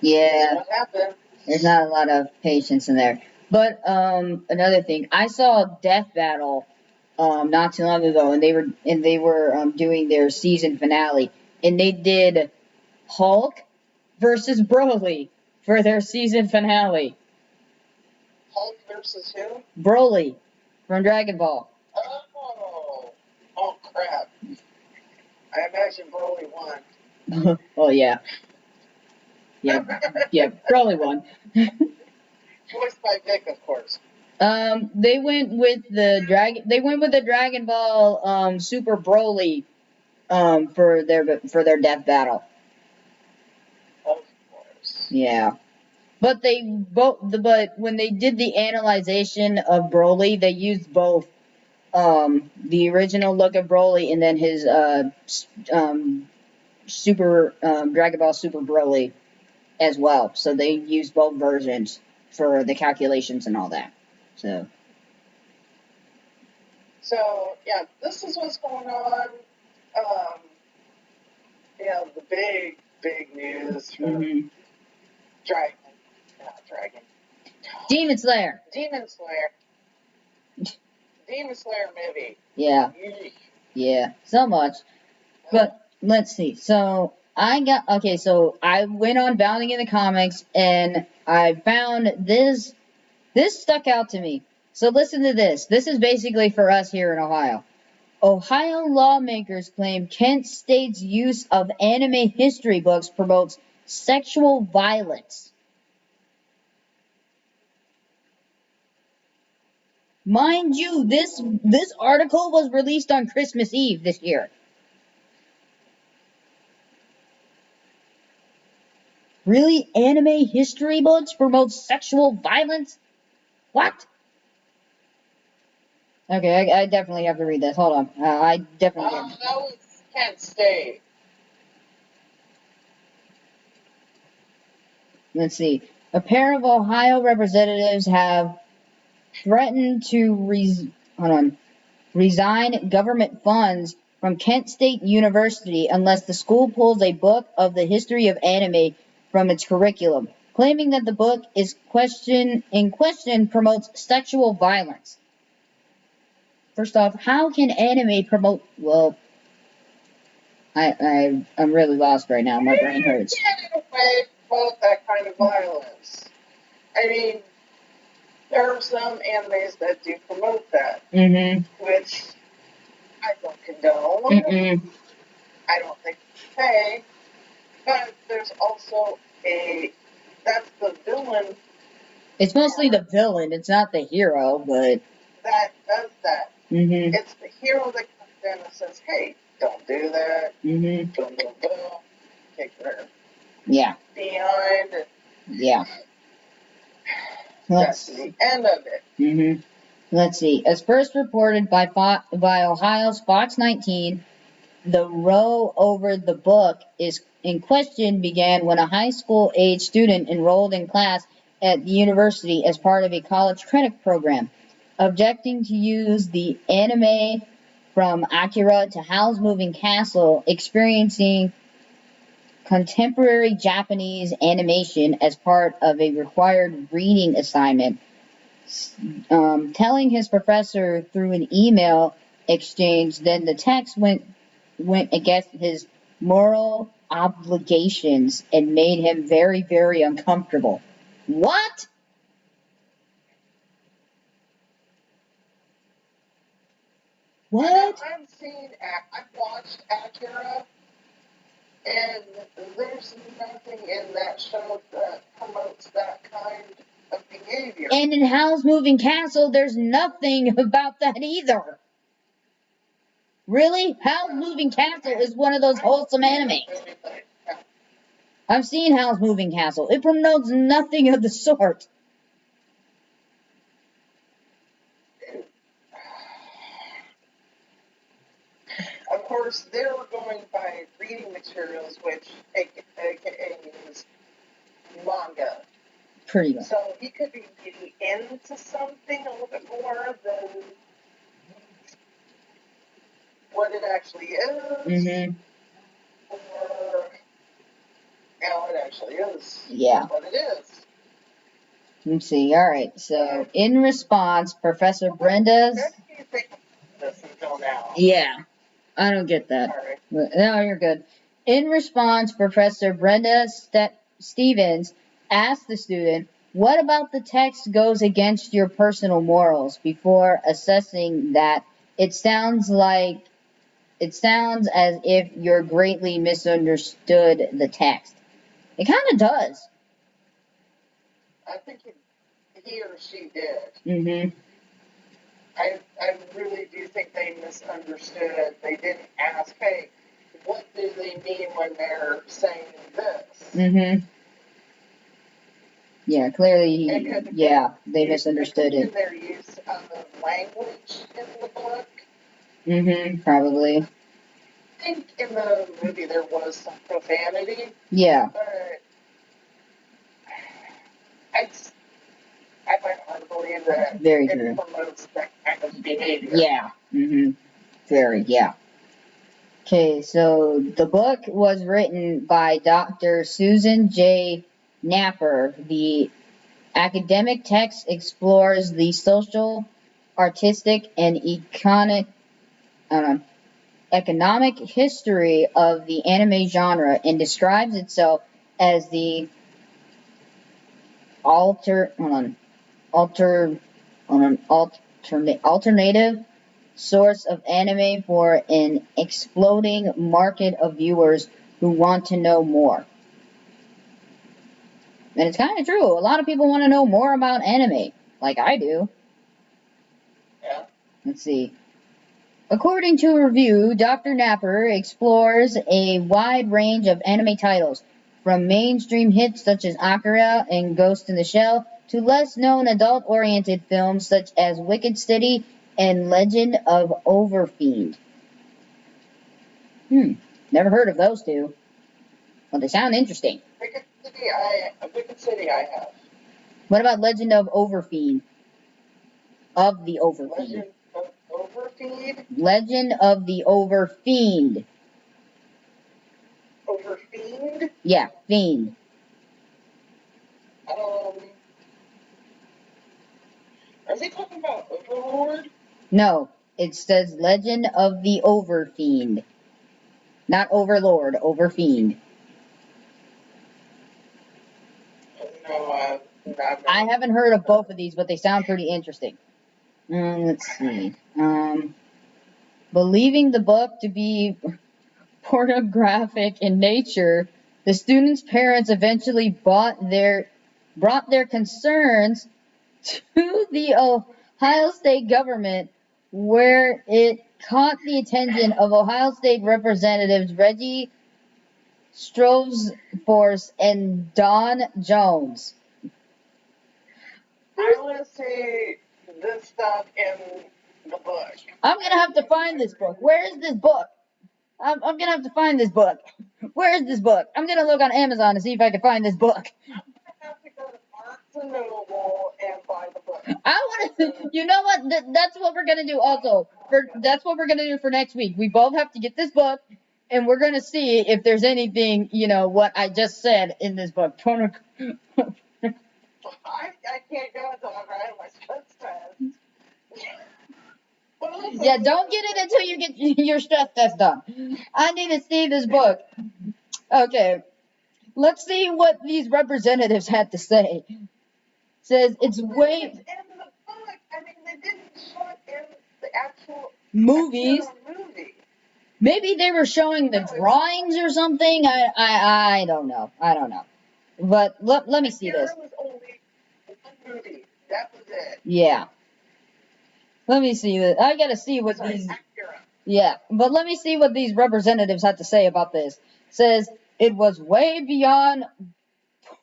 Yeah. what happened? There's not a lot of patience in there. But another thing, I saw Death Battle not too long ago, and they were doing their season finale, and they did Hulk versus Broly for their season finale. Hulk versus who? Broly from Dragon Ball. Oh crap! I imagine Broly won. Oh yeah. Yeah, Broly won. Voiced by Vic, of course. They went with the Dragon Ball Super Broly for their death battle. Of course. Yeah. But but when they did the analyzation of Broly, they used both the original look of Broly and then his Super Dragon Ball Super Broly as well. So they used both versions for the calculations and all that. So yeah, this is what's going on. The big news for Dragon. Demon Slayer. Demon Slayer movie. Yeah. Yeah, so much. But let's see. So I went on Bounding in the Comics and I found this stuck out to me. So listen to this. This is basically for us here in Ohio. Ohio lawmakers claim Kent State's use of anime history books promotes sexual violence. Mind you, this article was released on Christmas Eve this year. Really? Anime history books promote sexual violence? What? Okay, I definitely have to read this. Hold on. I definitely that was Kent State. Let's see. A pair of Ohio representatives have threatened to resign government funds from Kent State University unless the school pulls a book of the history of anime from its curriculum, claiming that the book is in question promotes sexual violence. First off, how can anime promote? Well, I'm really lost right now. My brain hurts. You can't promote that kind of violence. I mean, there are some animes that do promote that, which I don't condone. I don't think it's okay. But there's also that's the villain. It's mostly the villain. It's not the hero, but that does that. It's the hero that comes in and says, "Hey, don't do that." Boom, boom, boom. Take her. Yeah. Behind. Yeah. That's the end of it. Let's see. As first reported by Ohio's Fox 19, the row over the book is in question began when a high school age student enrolled in class at the university as part of a college credit program, objecting to use the anime from Akira to Howl's Moving Castle, experiencing contemporary Japanese animation as part of a required reading assignment, telling his professor through an email exchange. Then the text went against his moral obligations and made him very, very uncomfortable. What? What? I've watched Akira, and there's nothing in that show that promotes that kind of behavior. And in Howl's Moving Castle, there's nothing about that either. Really? Howl's Moving Castle is one of those wholesome animes. I've seen Howl's Moving Castle. It promotes nothing of the sort. Of course, they were going by reading materials, which, aka manga. Pretty much. So he could be getting into something a little bit more than what it actually is. Mm-hmm. Or, it actually is. Yeah. What it is. Let's see. All right. So, in response, Professor Brenda's. What do you think of this until now? Yeah. I don't get that. Sorry. No, you're good. In response, Professor Brenda Stevens asked the student, "What about the text goes against your personal morals?" Before assessing that, it sounds as if you're greatly misunderstood the text. It kind of does. I think he or she did. Mm-hmm. I really do think they misunderstood it. They didn't ask, hey, what do they mean when they're saying this? Mm-hmm. Yeah, clearly, they misunderstood it. Their use of language in the book. Mm-hmm, probably. I think in the movie there was some profanity. Yeah. But I find it hard to believe that Very it true. promotes that kind of behavior. Yeah. Mm-hmm. Very, yeah. Okay, so the book was written by Dr. Susan J. Napper. The academic text explores the social, artistic, and economic history of the anime genre and describes itself as the alternative source of anime for an exploding market of viewers who want to know more. And it's kind of true. A lot of people want to know more about anime, like I do. Yeah. Let's see. According to a review, Dr. Napper explores a wide range of anime titles, from mainstream hits such as Akira and Ghost in the Shell, to less-known adult-oriented films such as Wicked City and Legend of Overfiend. Never heard of those two. Well, they sound interesting. Wicked City I have. What about Legend of Overfiend? Of the Overfiend. Legend of Overfiend? Legend of the Overfiend. Overfiend? Yeah, Fiend. Is he talking about Overlord? No, it says Legend of the Overfiend. Not Overlord, Overfiend. No, I haven't heard of both of these, but they sound pretty interesting. Let's see. Believing the book to be pornographic in nature, the students' parents eventually brought their concerns to the Ohio State government, where it caught the attention of Ohio State Representatives Reggie Stroveforce and Don Jones. I want to see this stuff in the book. I'm going to have to find this book. Where is this book? I'm going to have to find this book. Where is this book? I'm going to look on Amazon to see if I can find this book. I'm going to have to go to Barnes & Noble and buy the book. I want to, you know what? That's what we're going to do also. That's what we're going to do for next week. We both have to get this book, and we're going to see if there's anything, what I just said in this book. I can't go until I write my stress test. Yeah, don't get it until you get your stress test done. I need to see this book. Okay, let's see what these representatives had to say. It says it's way... In the book, I mean, they didn't show it in the actual... Movies. Movie. Maybe they were showing the drawings or something. I don't know. I don't know. But let me see this. There was only one movie. That was it. Yeah. Let me see this. I gotta see what these... Yeah, but let me see what these representatives had to say about this. It says, it was way beyond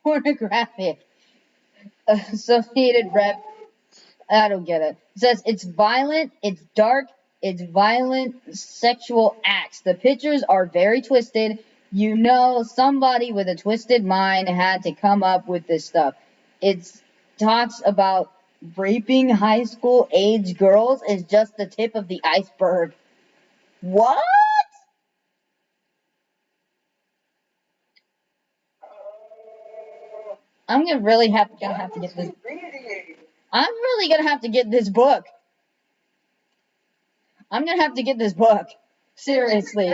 pornographic. Associated Rep... I don't get it. It says, it's violent, it's violent sexual acts. The pictures are very twisted, You know, somebody with a twisted mind had to come up with this stuff. It talks about raping high school age girls is just the tip of the iceberg. What? I'm gonna really have to get this. I'm really gonna have to get this book. I'm gonna have to get this book. Seriously.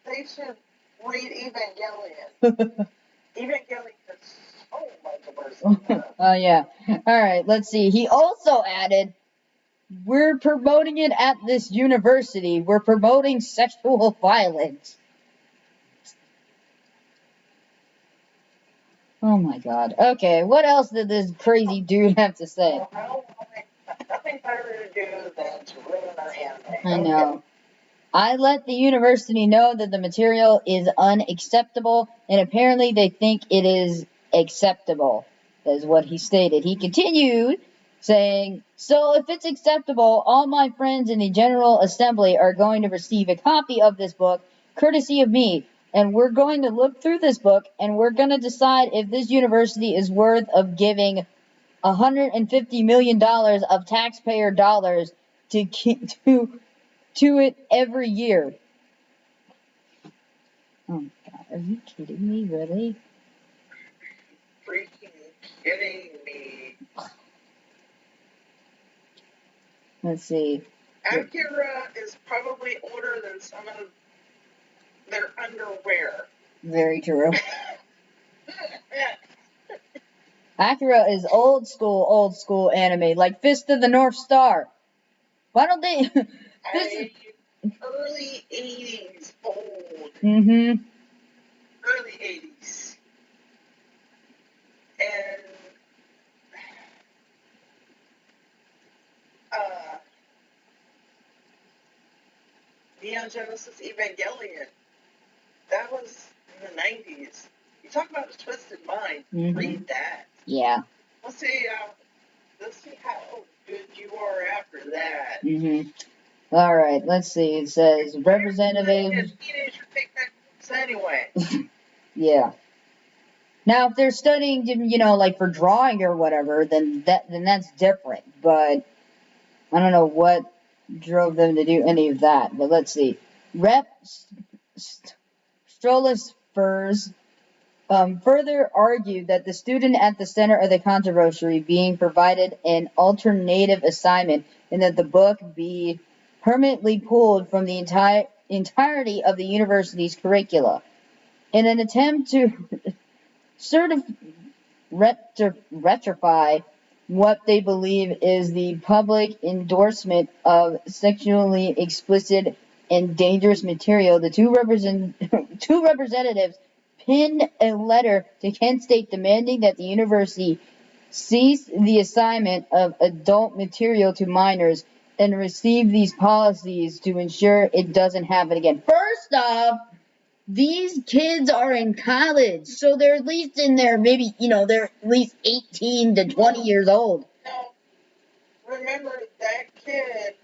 They should read Evangelion. Evangelion is so much worse. Oh yeah. All right. Let's see. He also added, "We're promoting it at this university. We're promoting sexual violence." Oh my God. Okay. What else did this crazy dude have to say? Nothing better to do than to ruin our anime. I know. "I let the university know that the material is unacceptable, and apparently they think it is acceptable," is what he stated. He continued saying, "So if it's acceptable, all my friends in the General Assembly are going to receive a copy of this book, courtesy of me, and we're going to look through this book, and we're going to decide if this university is worth of giving $150 million of taxpayer dollars to it every year." Oh my God, are you kidding me? Really? Freaking kidding me. Let's see. Acura is probably older than some of their underwear. Very true. Acura is old school anime, like Fist of the North Star. Why don't they? Early 80s old. Mm-hmm. Early 80s. And Neon Genesis Evangelion. That was in the 90s. You talk about a twisted mind. Mm-hmm. Read that. Yeah. Let's see how good you are after that. Mm-hmm. All right, let's see. It says representative. Teenagers take that course anyway. Yeah. Now, if they're studying, like for drawing or whatever, then that's different. But I don't know what drove them to do any of that. But let's see. Rep Strolis Furs further argued that the student at the center of the controversy being provided an alternative assignment, and that the book be permanently pulled from the entirety of the university's curricula. In an attempt to rectify what they believe is the public endorsement of sexually explicit and dangerous material, the two representatives pinned a letter to Kent State demanding that the university cease the assignment of adult material to minors and receive these policies to ensure it doesn't happen again. First off, these kids are in college, so they're at least in their they're at least 18 to 20 years old. Now, remember that kid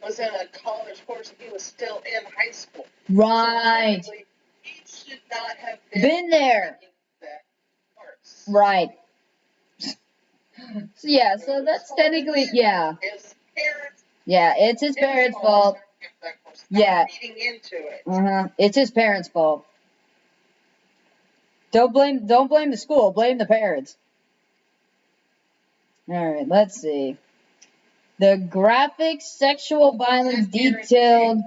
was in a college course. He was still in high school. Right. So he should not have been there. That course. Right. So, yeah, so that's technically, yeah. His parents. Yeah, it's his parents' fault. Yeah. Feeding into it. It's his parents' fault. Don't blame the school, blame the parents. Alright, let's see. The graphic sexual violence detailed.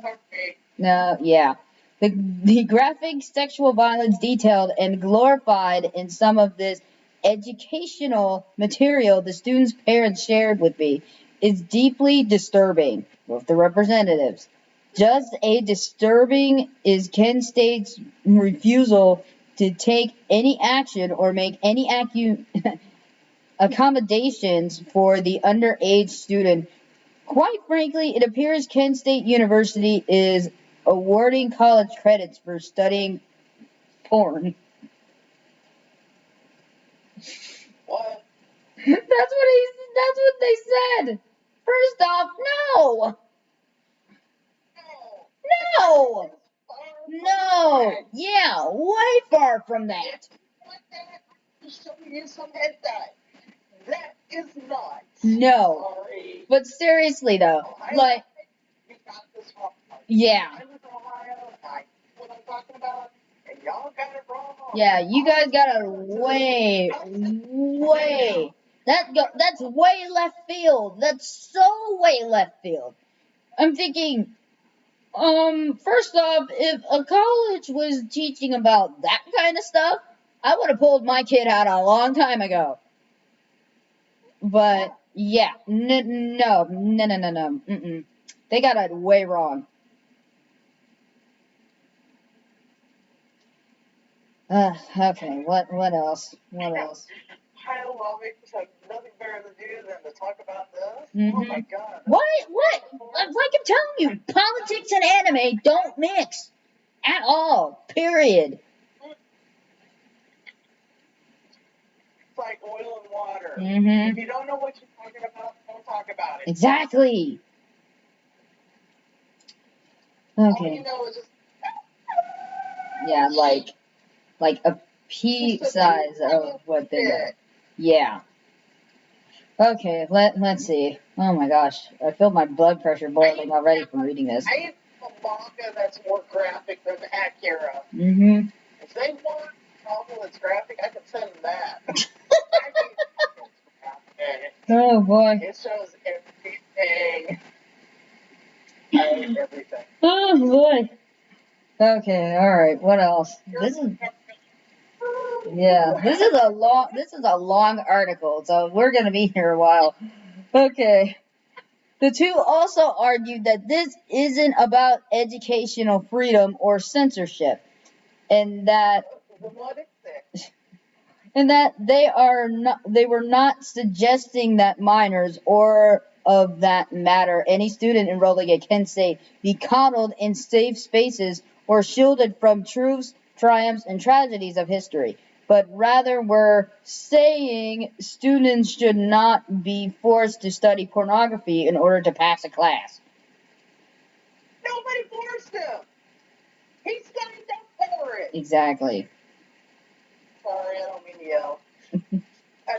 The graphic sexual violence detailed and glorified in some of this educational material the students' parents shared with me is deeply disturbing, with the representatives. Just as disturbing is Kent State's refusal to take any action or make any accommodations for the underage student. Quite frankly, it appears Kent State University is awarding college credits for studying porn. What? That's what they said. First off, no. No. No. Yeah, way far from that. Show you some hentai. That is not. No. Sorry. But seriously though, Ohio, like, we got this wrong. yeah. I was in Ohio, I know what I'm talking about, and y'all got it wrong. Yeah, you guys got a way. That's way left field. That's so way left field. I'm thinking, first off, if a college was teaching about that kind of stuff, I would have pulled my kid out a long time ago. But yeah, no. Mm-mm. They got it way wrong. Okay, what else? What else? Ohio lawmakers have nothing better to do than to talk about this. Mm-hmm. Oh my god. What? Like I'm telling you, politics and anime don't mix at all. Period. It's like oil and water. Mm-hmm. If you don't know what you're talking about, don't talk about it. Exactly. All Okay. you know is just Yeah, like a pea size of what they know. Yeah. Okay, let's see. Oh my gosh, I feel my blood pressure boiling already from reading this. I have a manga that's more graphic than Akira. Mm-hmm. If they want a novel that's graphic, I can send them that. Oh boy. It shows everything. Everything. Oh boy. Okay, alright, what else? This is a long article, so we're gonna be here a while. Okay. The two also argued that this isn't about educational freedom or censorship, and that they were not suggesting that minors, or of that matter any student enrolling at Kent State, be coddled in safe spaces or shielded from truths, triumphs, and tragedies of history, but rather were saying students should not be forced to study pornography in order to pass a class. Nobody forced him. He signed up for it. Exactly. Sorry, I don't mean to yell. I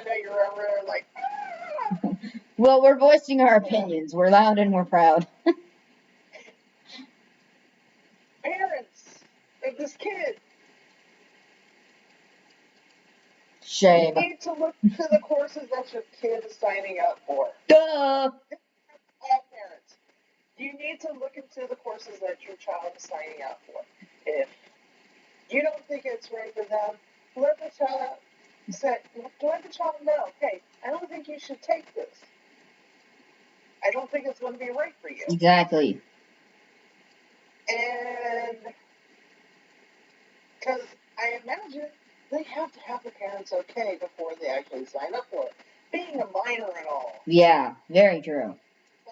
know you're over there like, ah! Well, we're voicing our opinions. We're loud and we're proud. Parents of this kid, Shame. you need to look to the courses that your kid is signing up for. Duh. All parents, you need to look into the courses that your child is signing up for. If you don't think it's right for them, let the child know, hey, I don't think you should take this. I don't think it's going to be right for you. Exactly. And because I imagine they have to have the parents okay before they actually sign up for it. Being a minor and all. Yeah, very true. So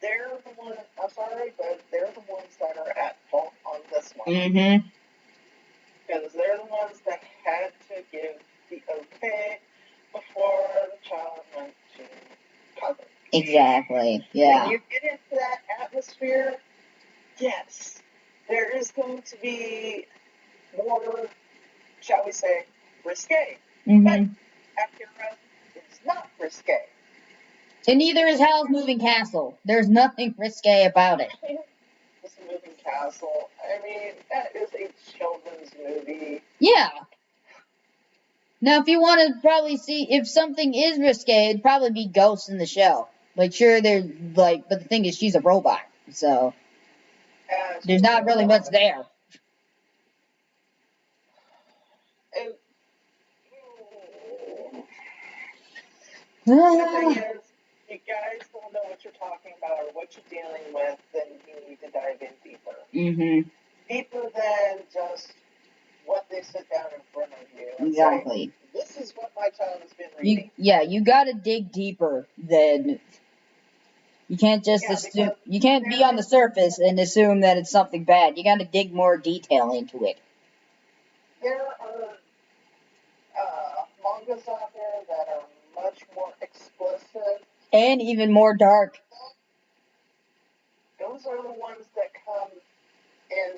they're the ones, I'm sorry, but they're the ones that are at fault on this one. Mm-hmm. Because they're the ones that had to give the okay before the child went to college. Exactly. Yeah. When you get into that atmosphere, yes, there is going to be more, shall we say, risque. Mm-hmm. But Akira is not risque. And neither is Howl's Moving Castle. There's nothing risque about it. This Moving Castle, I mean, that is a children's movie. Yeah. Now, if you want to probably see if something is risque, it'd probably be Ghost in the Shell. Like, sure, there's like, but the thing is, she's a robot, so there's not really much there. And, the thing is, if you guys don't know what you're talking about or what you're dealing with, then you need to dive in deeper. Mm-hmm. Deeper than just what they sit down in front of you. Exactly. Say, this is what my child has been reading. You gotta dig deeper than. You can't just assume. You can't be on the surface and assume that it's something bad. You gotta dig more detail into it. There are mangas out there that are much more explicit. And even more dark. Those are the ones that come in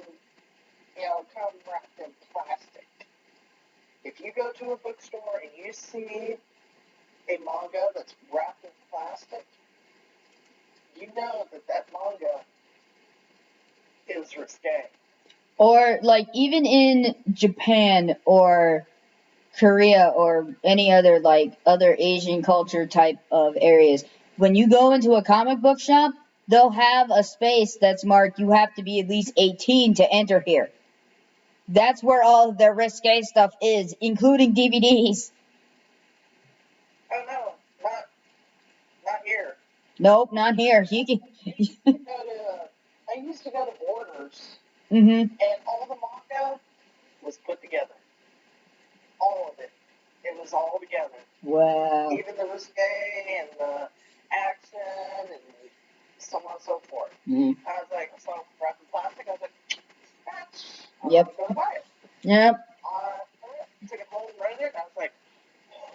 you go to a bookstore and you see a manga that's wrapped in plastic, you know that manga is risque. Or, like, even in Japan or Korea or any other, like, other Asian culture type of areas, when you go into a comic book shop, they'll have a space that's marked, you have to be at least 18 to enter here. That's where all of their risque stuff is, including DVDs. Oh no, not here. Nope, not here. You can. I used to go to Borders, And all the manga was put together. All of it. It was all together. Wow. Even the risque and the action and so on and so forth. Mm-hmm. I was like, so wrapped in plastic. I was like, that's. Yep. I'm gonna buy it. Yep. I took it home and read it. And I was like,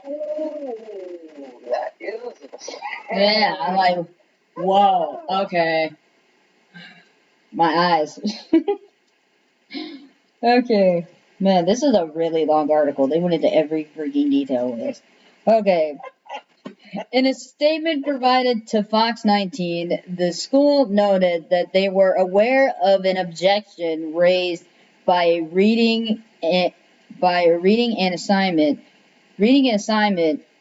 oh, that is. Yeah, I'm like, whoa, okay. My eyes. Okay. Man, this is a really long article. They went into every freaking detail with this. Okay. In a statement provided to Fox 19, the school noted that they were aware of an objection raised by a reading an assignment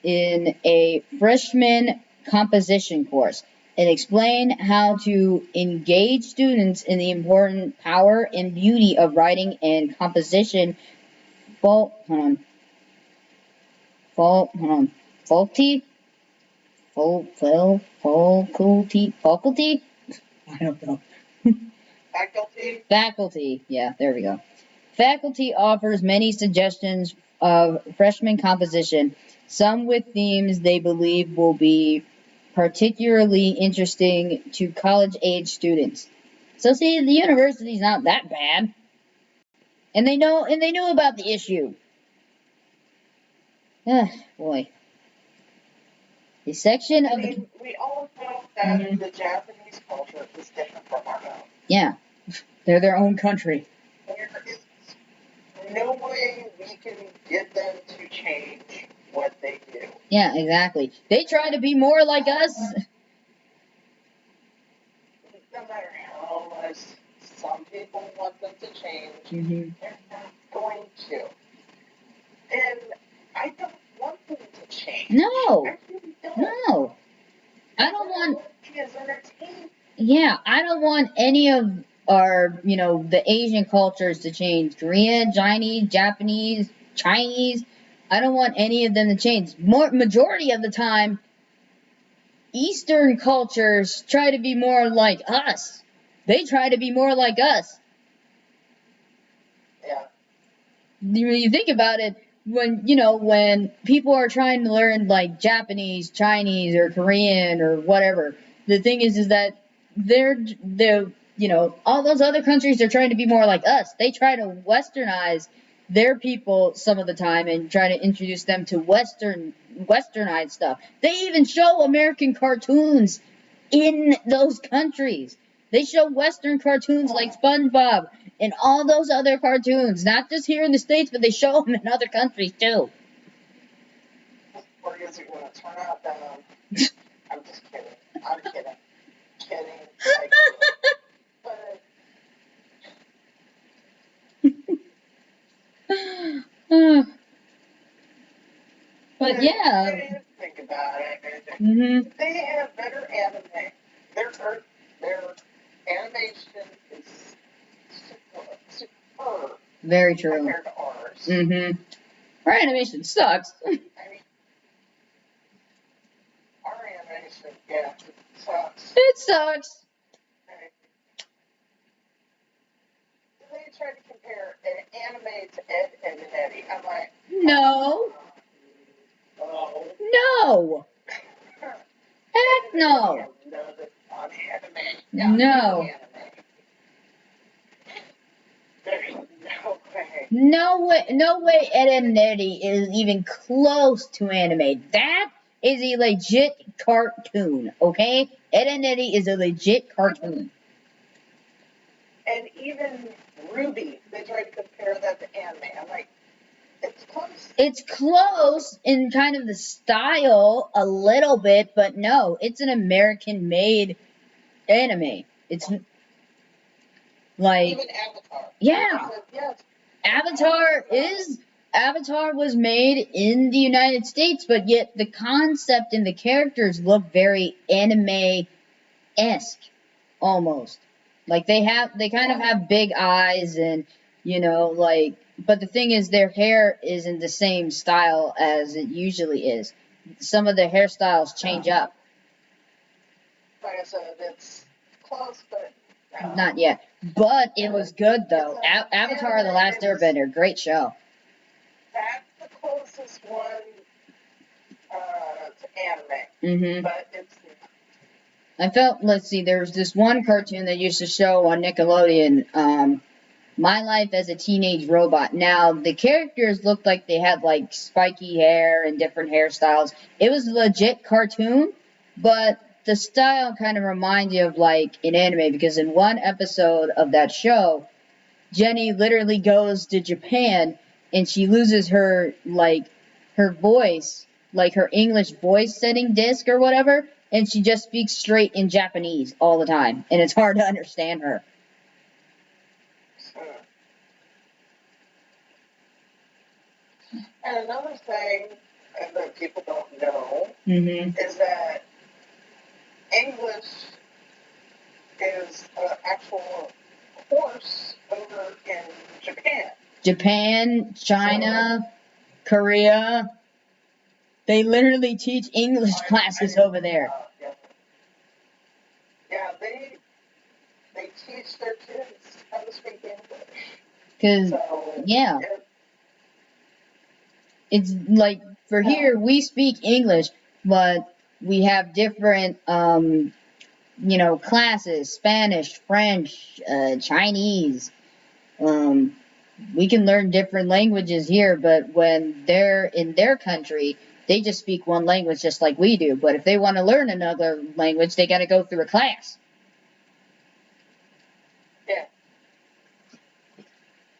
in a freshman composition course, and explained how to engage students in the important power and beauty of writing and composition. Faculty? I don't know. Faculty. Yeah, there we go. Faculty offers many suggestions of freshman composition, some with themes they believe will be particularly interesting to college-age students. So see, the university's not that bad. And they knew about the issue. Ah, boy. The section of the... We all know that the Japanese culture is different from our own. Yeah. They're their own country. There is no way we can get them to change what they do. Yeah, exactly. They try to be more like us. No matter how much some people want them to change, they're not going to. And I don't want them to change. No. I really don't. No. I don't want... As entertainment. Yeah, I don't want any of our, the Asian cultures to change. Korean, Chinese, Japanese, Chinese. I don't want any of them to change. Majority of the time, Eastern cultures try to be more like us. They try to be more like us. Yeah. When you think about it, when people are trying to learn like Japanese, Chinese, or Korean, or whatever, the thing is that they're all those other countries are trying to be more like us. They try to westernize their people some of the time and try to introduce them to westernized stuff. They even show American cartoons in those countries. They show Western cartoons like SpongeBob and all those other cartoons, not just here in the States, but they show them in other countries too. Or is it going to turn out that I'm just kidding. I'm kidding. But yeah. Think about it. They have better anime. Their animation is superb. Very true. Compared to ours. Our animation sucks. I mean, our animation, yeah, sucks. It sucks. They try to compare an anime to Ed, Edd n Eddy. I'm like, no. No. Heck no. No. No way Ed, Edd n Eddy is even close to anime. That is a legit cartoon, okay? Ed, Edd n Eddy is a legit cartoon. And even Ruby, they tried to compare that to anime. I'm like, It's close in kind of the style a little bit, but no, it's an American-made anime. It's like Even Avatar. yeah, Avatar was made in the United States, but yet the concept and the characters look very anime-esque almost. Like they kind of have big eyes and like, but the thing is their hair isn't the same style as it usually is. Some of the hairstyles change up. Like I said, it's close, but not yet. But it was good though. Avatar: The Last Airbender, great show. That's the closest one to Mhm. anime. But it's. I felt. Let's see. There was this one cartoon that used to show on Nickelodeon. My Life as a Teenage Robot. Now, the characters looked like they had, like, spiky hair and different hairstyles. It was a legit cartoon, but the style kind of reminds you of, like, an anime, because in one episode of that show, Jenny literally goes to Japan, and she loses her, like, her voice, like her English voice setting disc or whatever, and she just speaks straight in Japanese all the time, and it's hard to understand her. And another thing that people don't know Mhm. is that English is an actual course over in Japan. Japan, China, Korea. They literally teach English classes over there. Yeah, they teach their kids how to speak English. Cause yeah, it's like for here we speak English, but we have different classes: Spanish, French, Chinese. We can learn different languages here, but when they're in their country, they just speak one language just like we do. But if they want to learn another language, they got to go through a class. Yeah.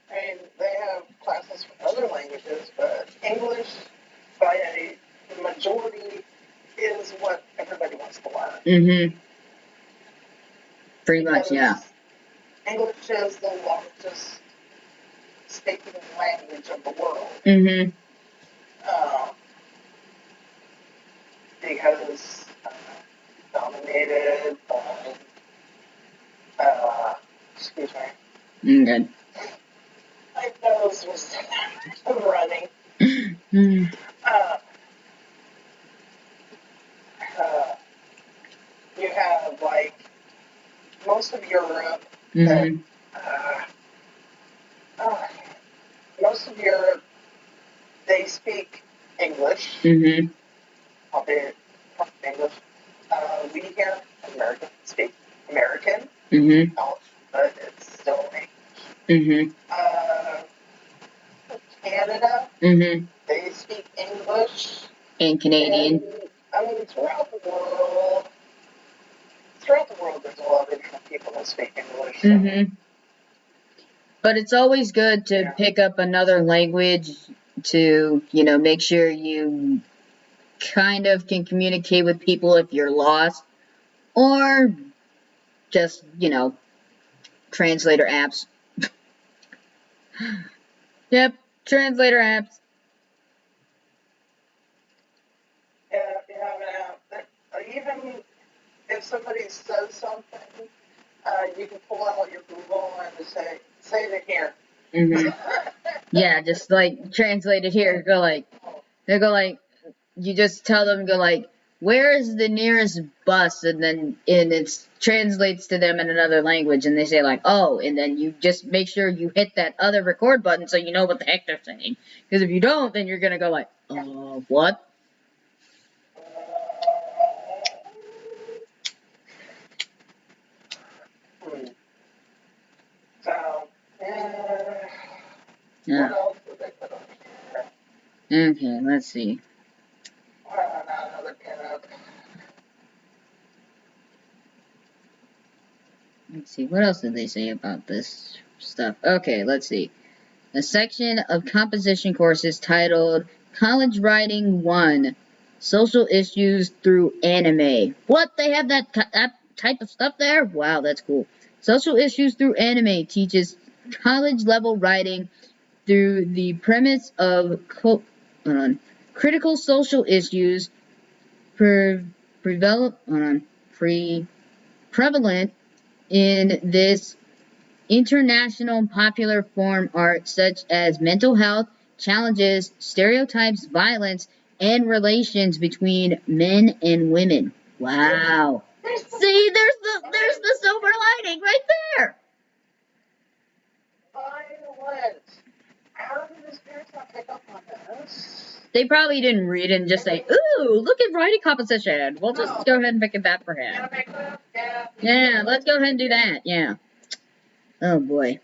I mean, they have classes for other languages, but English, by a majority, is what everybody wants to learn. Mm-hmm. Pretty much, yeah. English is the largest speaking language of the world. Mm-hmm. Because dominated by, excuse me. Good. My nose was running. You have, like, most of Europe. Mm-hmm. Most of Europe, they speak English. Mm-hmm. Albeit English. We here, Americans, speak American. Mm-hmm. But it's still Mm-hmm. English. Canada, Mm-hmm. they speak English. And Canadian. And, I mean, throughout the world, there's a lot of different people that speak English. So. Mm-hmm. But it's always good to pick up another language to, make sure you kind of can communicate with people if you're lost. Or just, translator apps. Yep, translator apps. Even if somebody says something, you can pull out your Google and just say it here. Mm-hmm. Yeah, just like translate it here. They go like, you just tell them, go like, where is the nearest bus? And it translates to them in another language, and they say like, oh, and then you just make sure you hit that other record button so you know what the heck they're saying. Because if you don't, then you're gonna go like, what? So, yeah. What else would they put on here? Okay, let's see. Another pinup. Let's see, what else did they say about this stuff? Okay, let's see. a section of composition courses titled College Writing 1, Social Issues Through Anime. What? They have that type of stuff there? Wow, that's cool. Social Issues Through Anime teaches college-level writing through the premise of critical social issues prevalent in this international popular form art, such as mental health challenges, stereotypes, violence, and relations between men and women. Wow. See, there's the silver lining right there. Violent. How did his parents not pick up on this? They probably didn't read it and just say, ooh, look at writing composition. We'll just go ahead and pick it that for him. Yeah, let's go ahead and do that. Yeah. Oh, boy.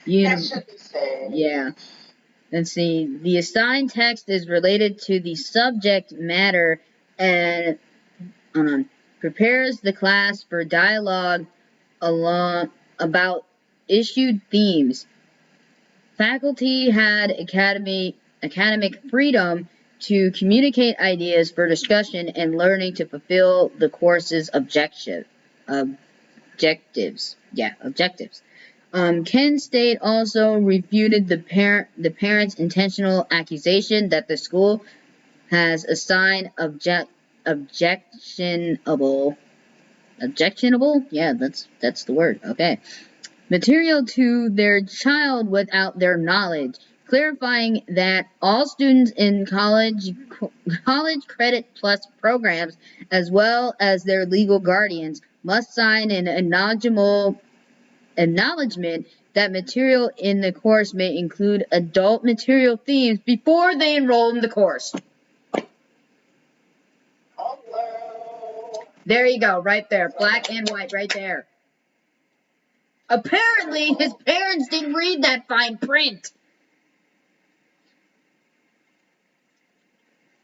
That should be safe. Yeah. Let's see. The assigned text is related to the subject matter and prepares the class for dialogue about issued themes. Faculty had academic freedom to communicate ideas for discussion and learning to fulfill the course's objectives. Kent State also refuted the parents' intentional accusation that the school has assigned objectionable. Yeah, that's the word. Okay. Material to their child without their knowledge, clarifying that all students in college credit plus programs, as well as their legal guardians, must sign an acknowledgement that material in the course may include adult material themes before they enroll in the course. Hello. There you go, right there, black and white, right there. Apparently, his parents didn't read that fine print.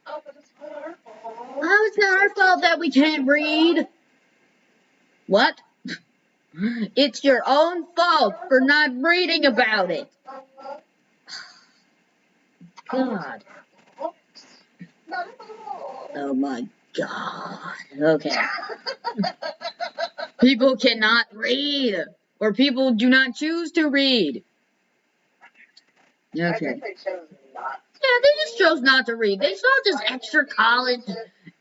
Oh, but it's not our fault. Oh, it's not our fault that we can't read. What? It's your own fault for not reading about it. God. Oh my God. Okay. People cannot read. Or people do not choose to read. Okay. I think they chose not. Yeah, they just chose not to read. They saw just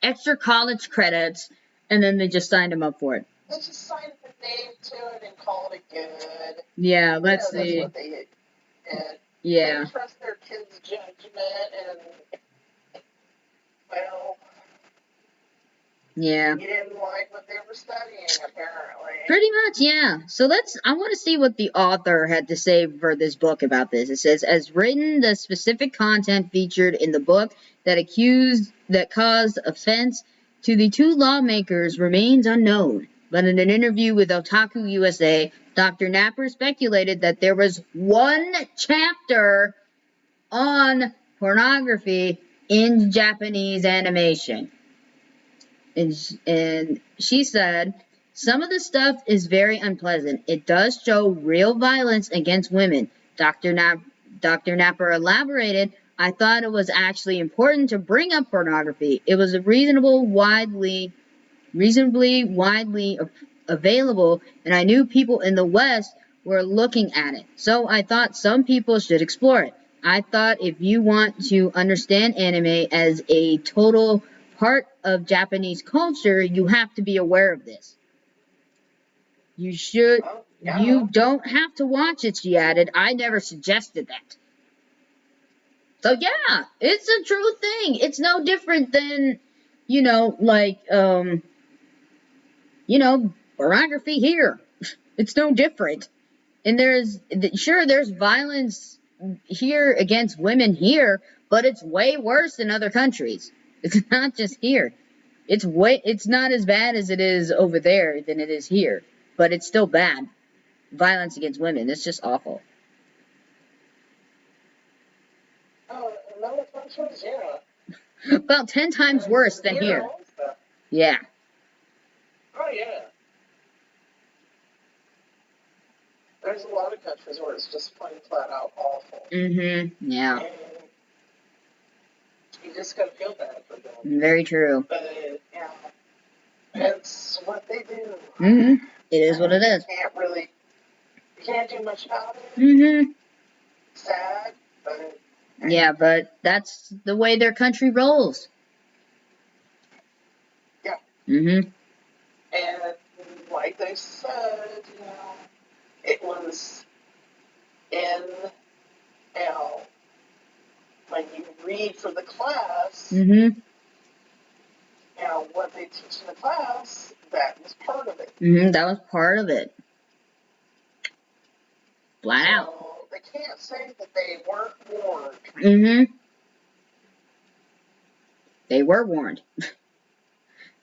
extra college credits, and then they just signed them up for it. They just signed the name to it and called it good. Yeah, let's see. That's what they did. Yeah. They trust their kids' judgment and, well, yeah. You didn't like what they were studying, apparently. Pretty much, yeah. So I want to see what the author had to say for this book about this. It says, as written, the specific content featured in the book that caused offense to the two lawmakers remains unknown. But in an interview with Otaku USA, Dr. Napper speculated that there was one chapter on pornography in Japanese animation. And she said, some of the stuff is very unpleasant. It does show real violence against women. Dr. Napper elaborated, I thought it was actually important to bring up pornography. It was reasonably widely available, and I knew people in the West were looking at it. So I thought some people should explore it. I thought if you want to understand anime as a total part of Japanese culture, you have to be aware of this. You don't have to watch it, she added. I never suggested that. So yeah, it's a true thing. It's no different than, pornography here. It's no different. And there's violence here against women here, but it's way worse in other countries. It's not just here. It's not as bad as it is over there than it is here, but it's still bad. Violence against women, it's just awful. Oh, no, it's not zero. About 10 times worse than here. Yeah. Oh, yeah. There's a lot of countries where it's just plain flat out awful. Mm-hmm. Yeah. And you just gotta feel bad for them. Very true. But yeah, it's what they do. Mm-hmm. It is what it is. You can't do much about it. Mm-hmm. Sad, but yeah, but that's the way their country rolls. Yeah. Mm-hmm. And like they said, it was in, when you read for the class, mm-hmm. What they teach in the class, that was part of it. Mm-hmm. That was part of it. Flat out. They can't say that they weren't warned. Mm-hmm. They were warned.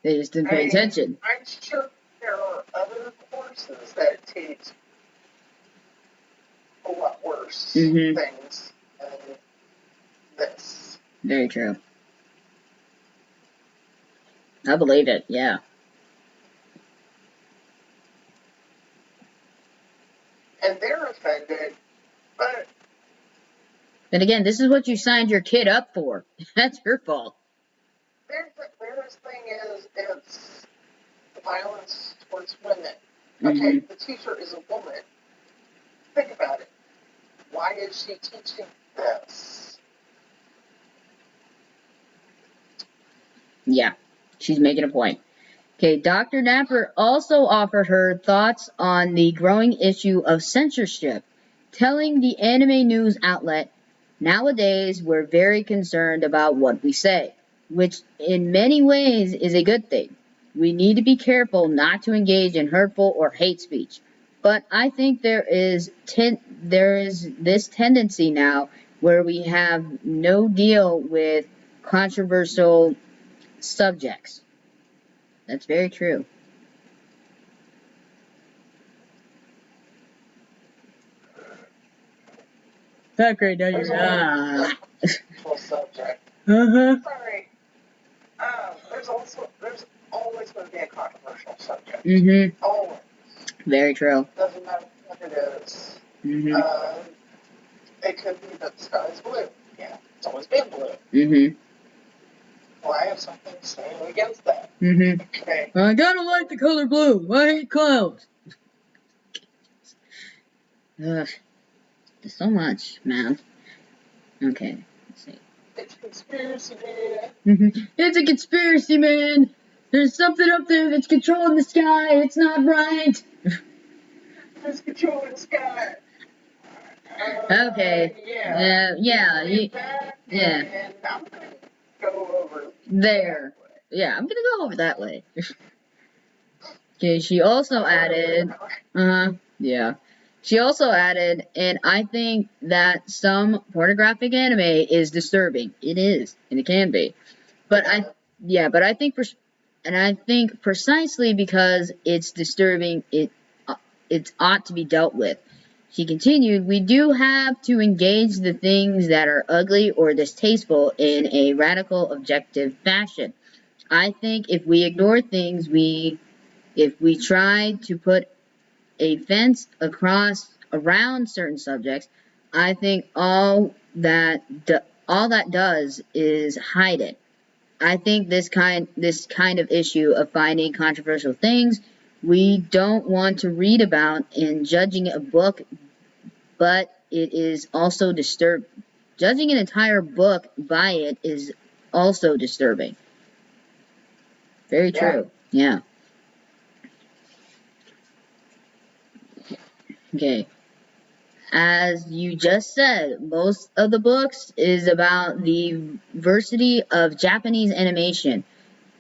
They just didn't pay attention. I'm sure there are other courses that teach a lot worse things than this. Very true. I believe it, yeah. And they're offended, but... And again, this is what you signed your kid up for. That's your fault. Their thing is, it's violence towards women. Okay, the teacher is a woman. Think about it. Why is she teaching this? Yeah, she's making a point. Okay, Dr. Napper also offered her thoughts on the growing issue of censorship, telling the anime news outlet, "Nowadays, we're very concerned about what we say, which in many ways is a good thing. We need to be careful not to engage in hurtful or hate speech. But I think there is this tendency now where we have no deal with controversial subjects." That's very true. Not great, no, you're not. Subject. Sorry. There's always going to be a controversial subject. Always. Very true. Doesn't matter what it is. It could be that the sky is blue. Yeah, it's always been blue. Well, I have something to say against that. Okay. I don't like the color blue. I hate clouds. Ugh. There's so much, man. Okay, let's see. It's a conspiracy, man. It's a conspiracy, man. There's something up there that's controlling the sky. It's not right. It's controlling the sky. Okay. Yeah. Yeah. And I'm going to go over there. Yeah, I'm going to go over that way. Okay, she also added, yeah. She also added, and I think that some pornographic anime is disturbing. It is, and it can be. But I think precisely because it's disturbing, it ought to be dealt with. She continued, "We do have to engage the things that are ugly or distasteful in a radical, objective fashion. I think if we ignore things, if we try to put a fence around certain subjects, I think all that does is hide it. I think this kind of issue of finding controversial things we don't want to read about in judging a book, but it is also disturbing. Judging an entire book by it is also disturbing." Very true. Yeah. Okay. As you just said, most of the books is about the diversity of Japanese animation.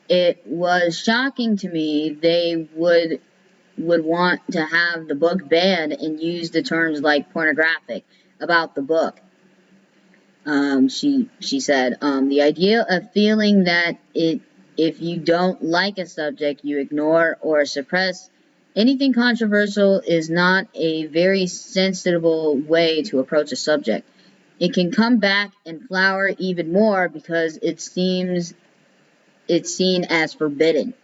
It was shocking to me they would want to have the book banned and use the terms like pornographic about the book. She said, "The idea of feeling that if you don't like a subject, you ignore or suppress anything controversial is not a very sensible way to approach a subject. It can come back and flower even more because it's seen as forbidden."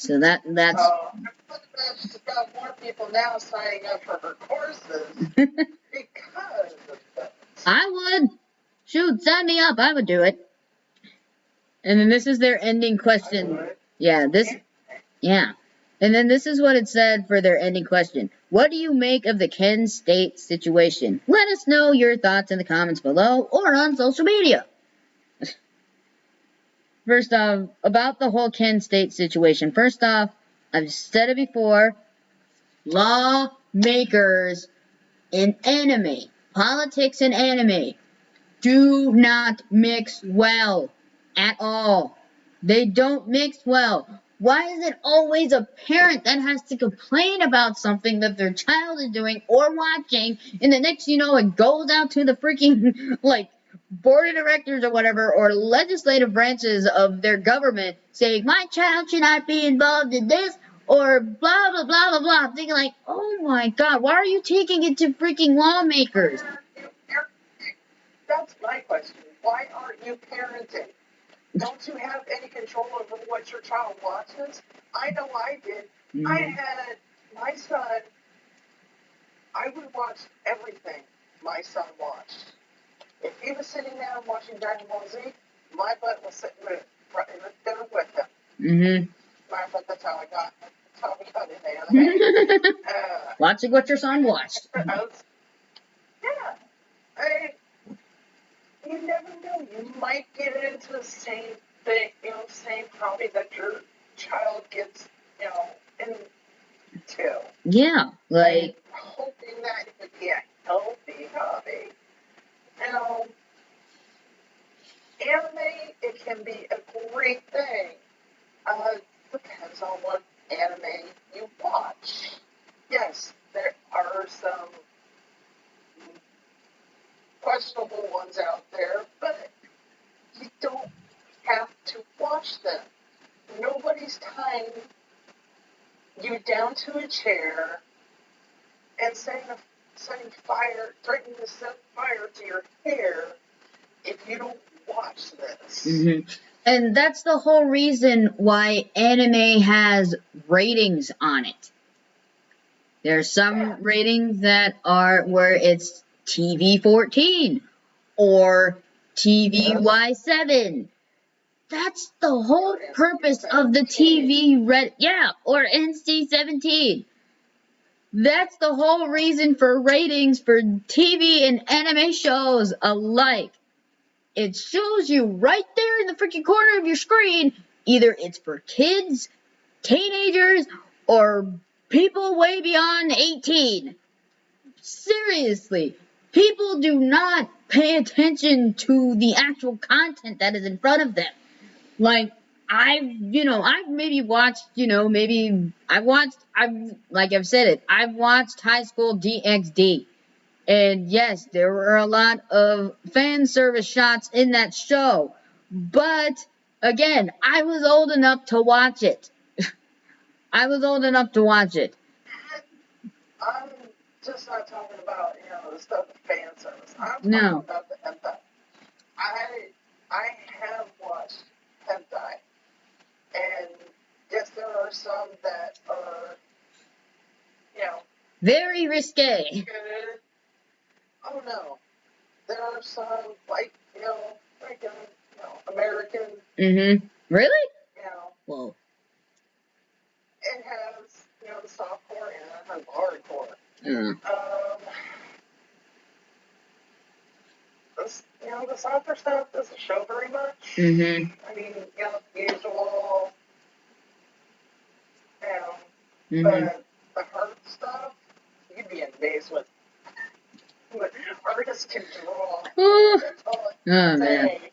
So that's... I would imagine she's got more people now signing up for her courses because of this. I would. Shoot, sign me up. I would do it. And then this is their ending question. Yeah, this... Yeah. And then this is what it said for their ending question. What do you make of the Kent State situation? Let us know your thoughts in the comments below or on social media. First off, about the whole Kent State situation. First off, I've said it before, lawmakers in anime, politics and anime, do not mix well at all. They don't mix well. Why is it always a parent that has to complain about something that their child is doing or watching, and the next you know it goes out to the freaking, like, board of directors or whatever, or legislative branches of their government saying, my child should not be involved in this, or blah, blah, blah, blah, blah. I'm thinking like, oh my god, why are you taking it to freaking lawmakers? That's my question. Why aren't you parenting? Don't you have any control over what your child watches? I know I did. Mm-hmm. I had my son, I would watch everything my son watched. If he was sitting down watching Dragon Ball Z, my butt was sitting right there with him. Mm-hmm. Matter of fact, that's how I got in anime. Watching what your son watched. Yeah. You never know. You might get into the same thing, same hobby that your child gets, into. Yeah, like... I'm hoping that it would be a healthy hobby. Anime, it can be a great thing. Depends on what anime you watch. Yes, there are some questionable ones out there, but you don't have to watch them. Nobody's tying you down to a chair and setting fire, threatening to set fire to your hair if you don't watch this. Mm-hmm. And that's the whole reason why anime has ratings on it. There's some ratings that are where it's TV-14 or TVY7. That's the whole purpose of the TV or NC-17. That's the whole reason for ratings for TV and anime shows alike. It shows you right there in the freaking corner of your screen, either it's for kids, teenagers, or people way beyond 18. Seriously, people do not pay attention to the actual content that is in front of them. Like, I've maybe watched, like I've said it, I've watched High School DxD. And yes, there were a lot of fan service shots in that show. But, again, I was old enough to watch it. I was old enough to watch it. I'm just not talking about, the stuff with fan service. I'm talking about the hentai. I have watched hentai. And yes, there are some that are, very risque. Oh no. There are some, like, American. Mm-hmm. Really? Whoa. It has, the softcore and it has hardcore. Mm. The softer stuff doesn't show very much. Mm-hmm. I mean, usual, Mm-hmm. but the hard stuff, you'd be amazed what artists can draw. Oh, That's all I man. can say.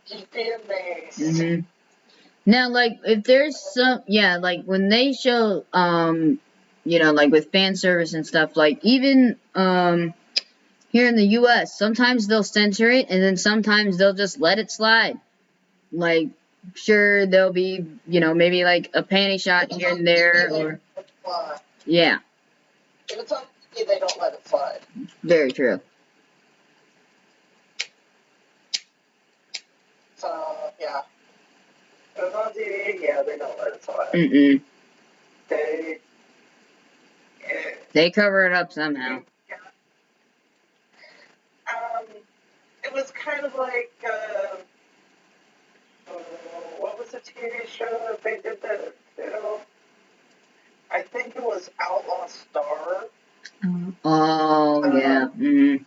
You'd be amazed. Mm-hmm. Now, like, if there's some, like, when they show, like, with fan service and stuff, like, even, here in the U.S., sometimes they'll censor it, and then sometimes they'll just let it slide. Like, sure, there'll be, maybe, like, a panty shot here and there, or... Yeah. If it's on TV, they don't let it slide. Very true. So, yeah. If it's on TV, they don't let it slide. Mm-mm. They cover it up somehow. It was kind of like, what was the TV show that they did that to? I think it was Outlaw Star. Oh, yeah. Mm-hmm.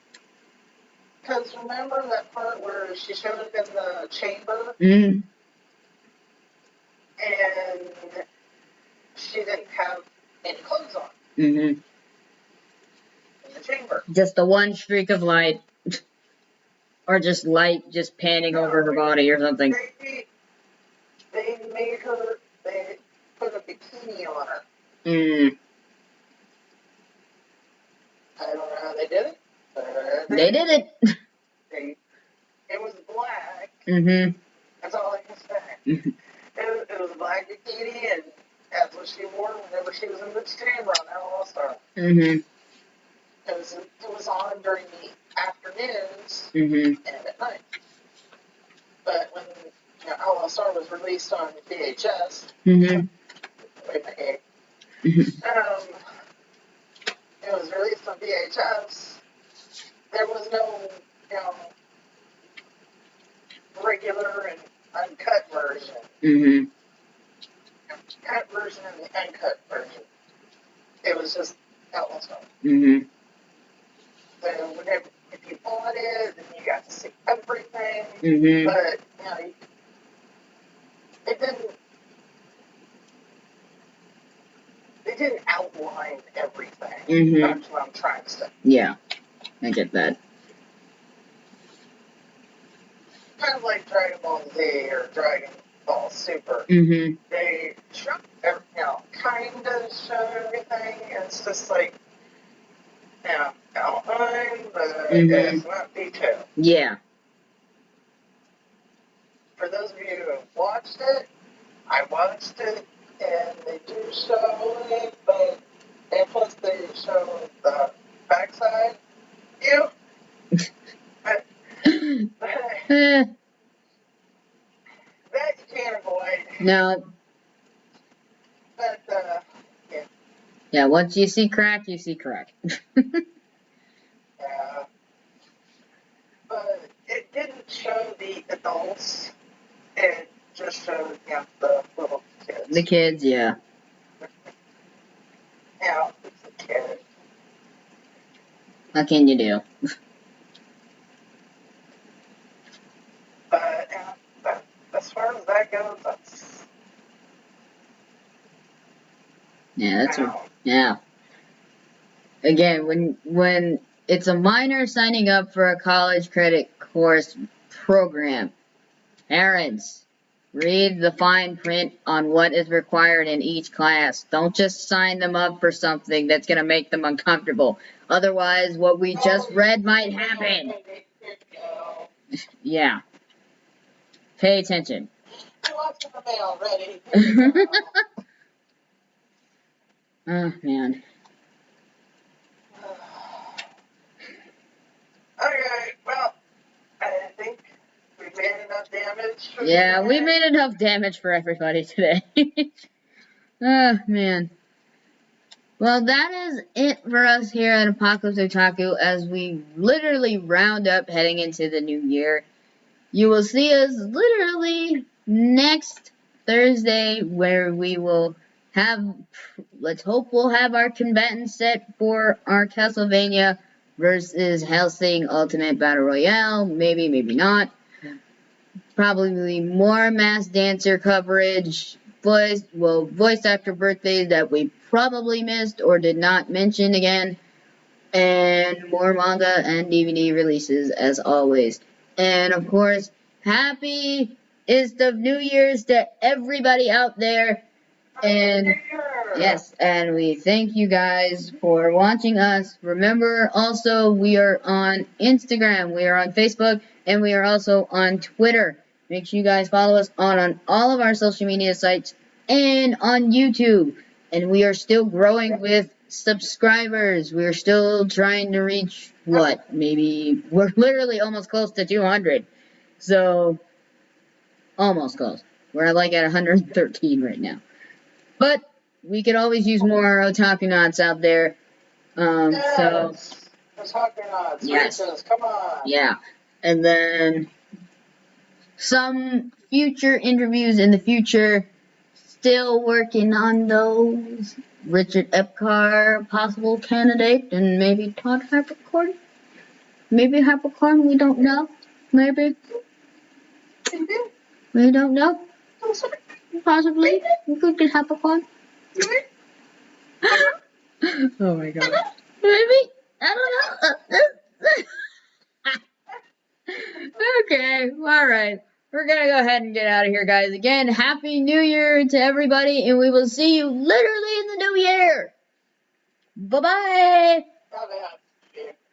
Because remember that part where she showed up in the chamber? Mm-hmm. And she didn't have any clothes on. Mm-hmm. In the chamber. Just the one streak of light. Or just light just panning over her body or something. They made her, they put a bikini on her. Mm. I don't know how they did it. They did it. It was black. Mm-hmm. That's all I can say. It was a black bikini, and that's what she wore whenever she was in the chamber on Outlaw Star. Mm-hmm. It was on during the afternoons Mm-hmm. and at night. But when Outlaw Star was released on VHS, Mm-hmm. it was released on VHS. There was no, regular and uncut version. Mm-hmm. Cut version and the uncut version. It was just Outlaw Star. Mm-hmm. So whenever, if you bought it, then you got to see everything. Mm-hmm. But it didn't outline everything. Mm-hmm. That's what I'm trying to say. Yeah, I get that. Kind of like Dragon Ball Z or Dragon Ball Super. Mm-hmm. They kind of show everything. It's just like, outline, but it's not detailed. Yeah. For those of you who have watched it, I watched it, and they do show it, and plus they show the backside. That you can't avoid. No. But, Yeah, once you see crack, you see crack. yeah. But it didn't show the adults. It just showed, the little kids. The kids, yeah. It's a kid. What can you do? But, as far as that goes, that's... Yeah, that's yeah. Again, when it's a minor signing up for a college credit course program, parents, read the fine print on what is required in each class. Don't just sign them up for something that's going to make them uncomfortable. Otherwise, what we just read might happen. Yeah. Pay attention. What's in the mail already? Oh, man. Okay, well, I think we made enough damage. Yeah, we made enough damage for everybody today. Oh, man. Well, that is it for us here at Apocalypse Otaku as we literally round up heading into the new year. You will see us literally next Thursday where we will have, let's hope we'll have our combatants set for our Castlevania versus Hellsing Ultimate Battle Royale. Maybe, maybe not. Probably more Masked Dancer coverage, voice actor birthdays that we probably missed or did not mention again, and more manga and DVD releases as always. And of course, happy is the New Year's to everybody out there. And yes, and we thank you guys for watching us. Remember also, we are on Instagram, we are on Facebook, and we are also on Twitter. Make sure you guys follow us on all of our social media sites and on YouTube. And we are still growing with subscribers. We're still trying to reach, maybe, we're literally almost close to 200. So, almost close. We're like at 113 right now. But we could always use more Otakuanuts out there. So Otakuanuts, yes, reach us, come on. Yeah, and then some future interviews in the future. Still working on those. Richard Epcar, possible candidate, and maybe Todd Hypercorn. Maybe Hypercorn, we don't know. Maybe. We don't know. Possibly. We could get Hypercorn. Oh my god. Maybe. I don't know. Okay, alright. We're gonna go ahead and get out of here, guys. Again, Happy New Year to everybody, and we will see you literally in the new year. Bye-bye. Bye-bye.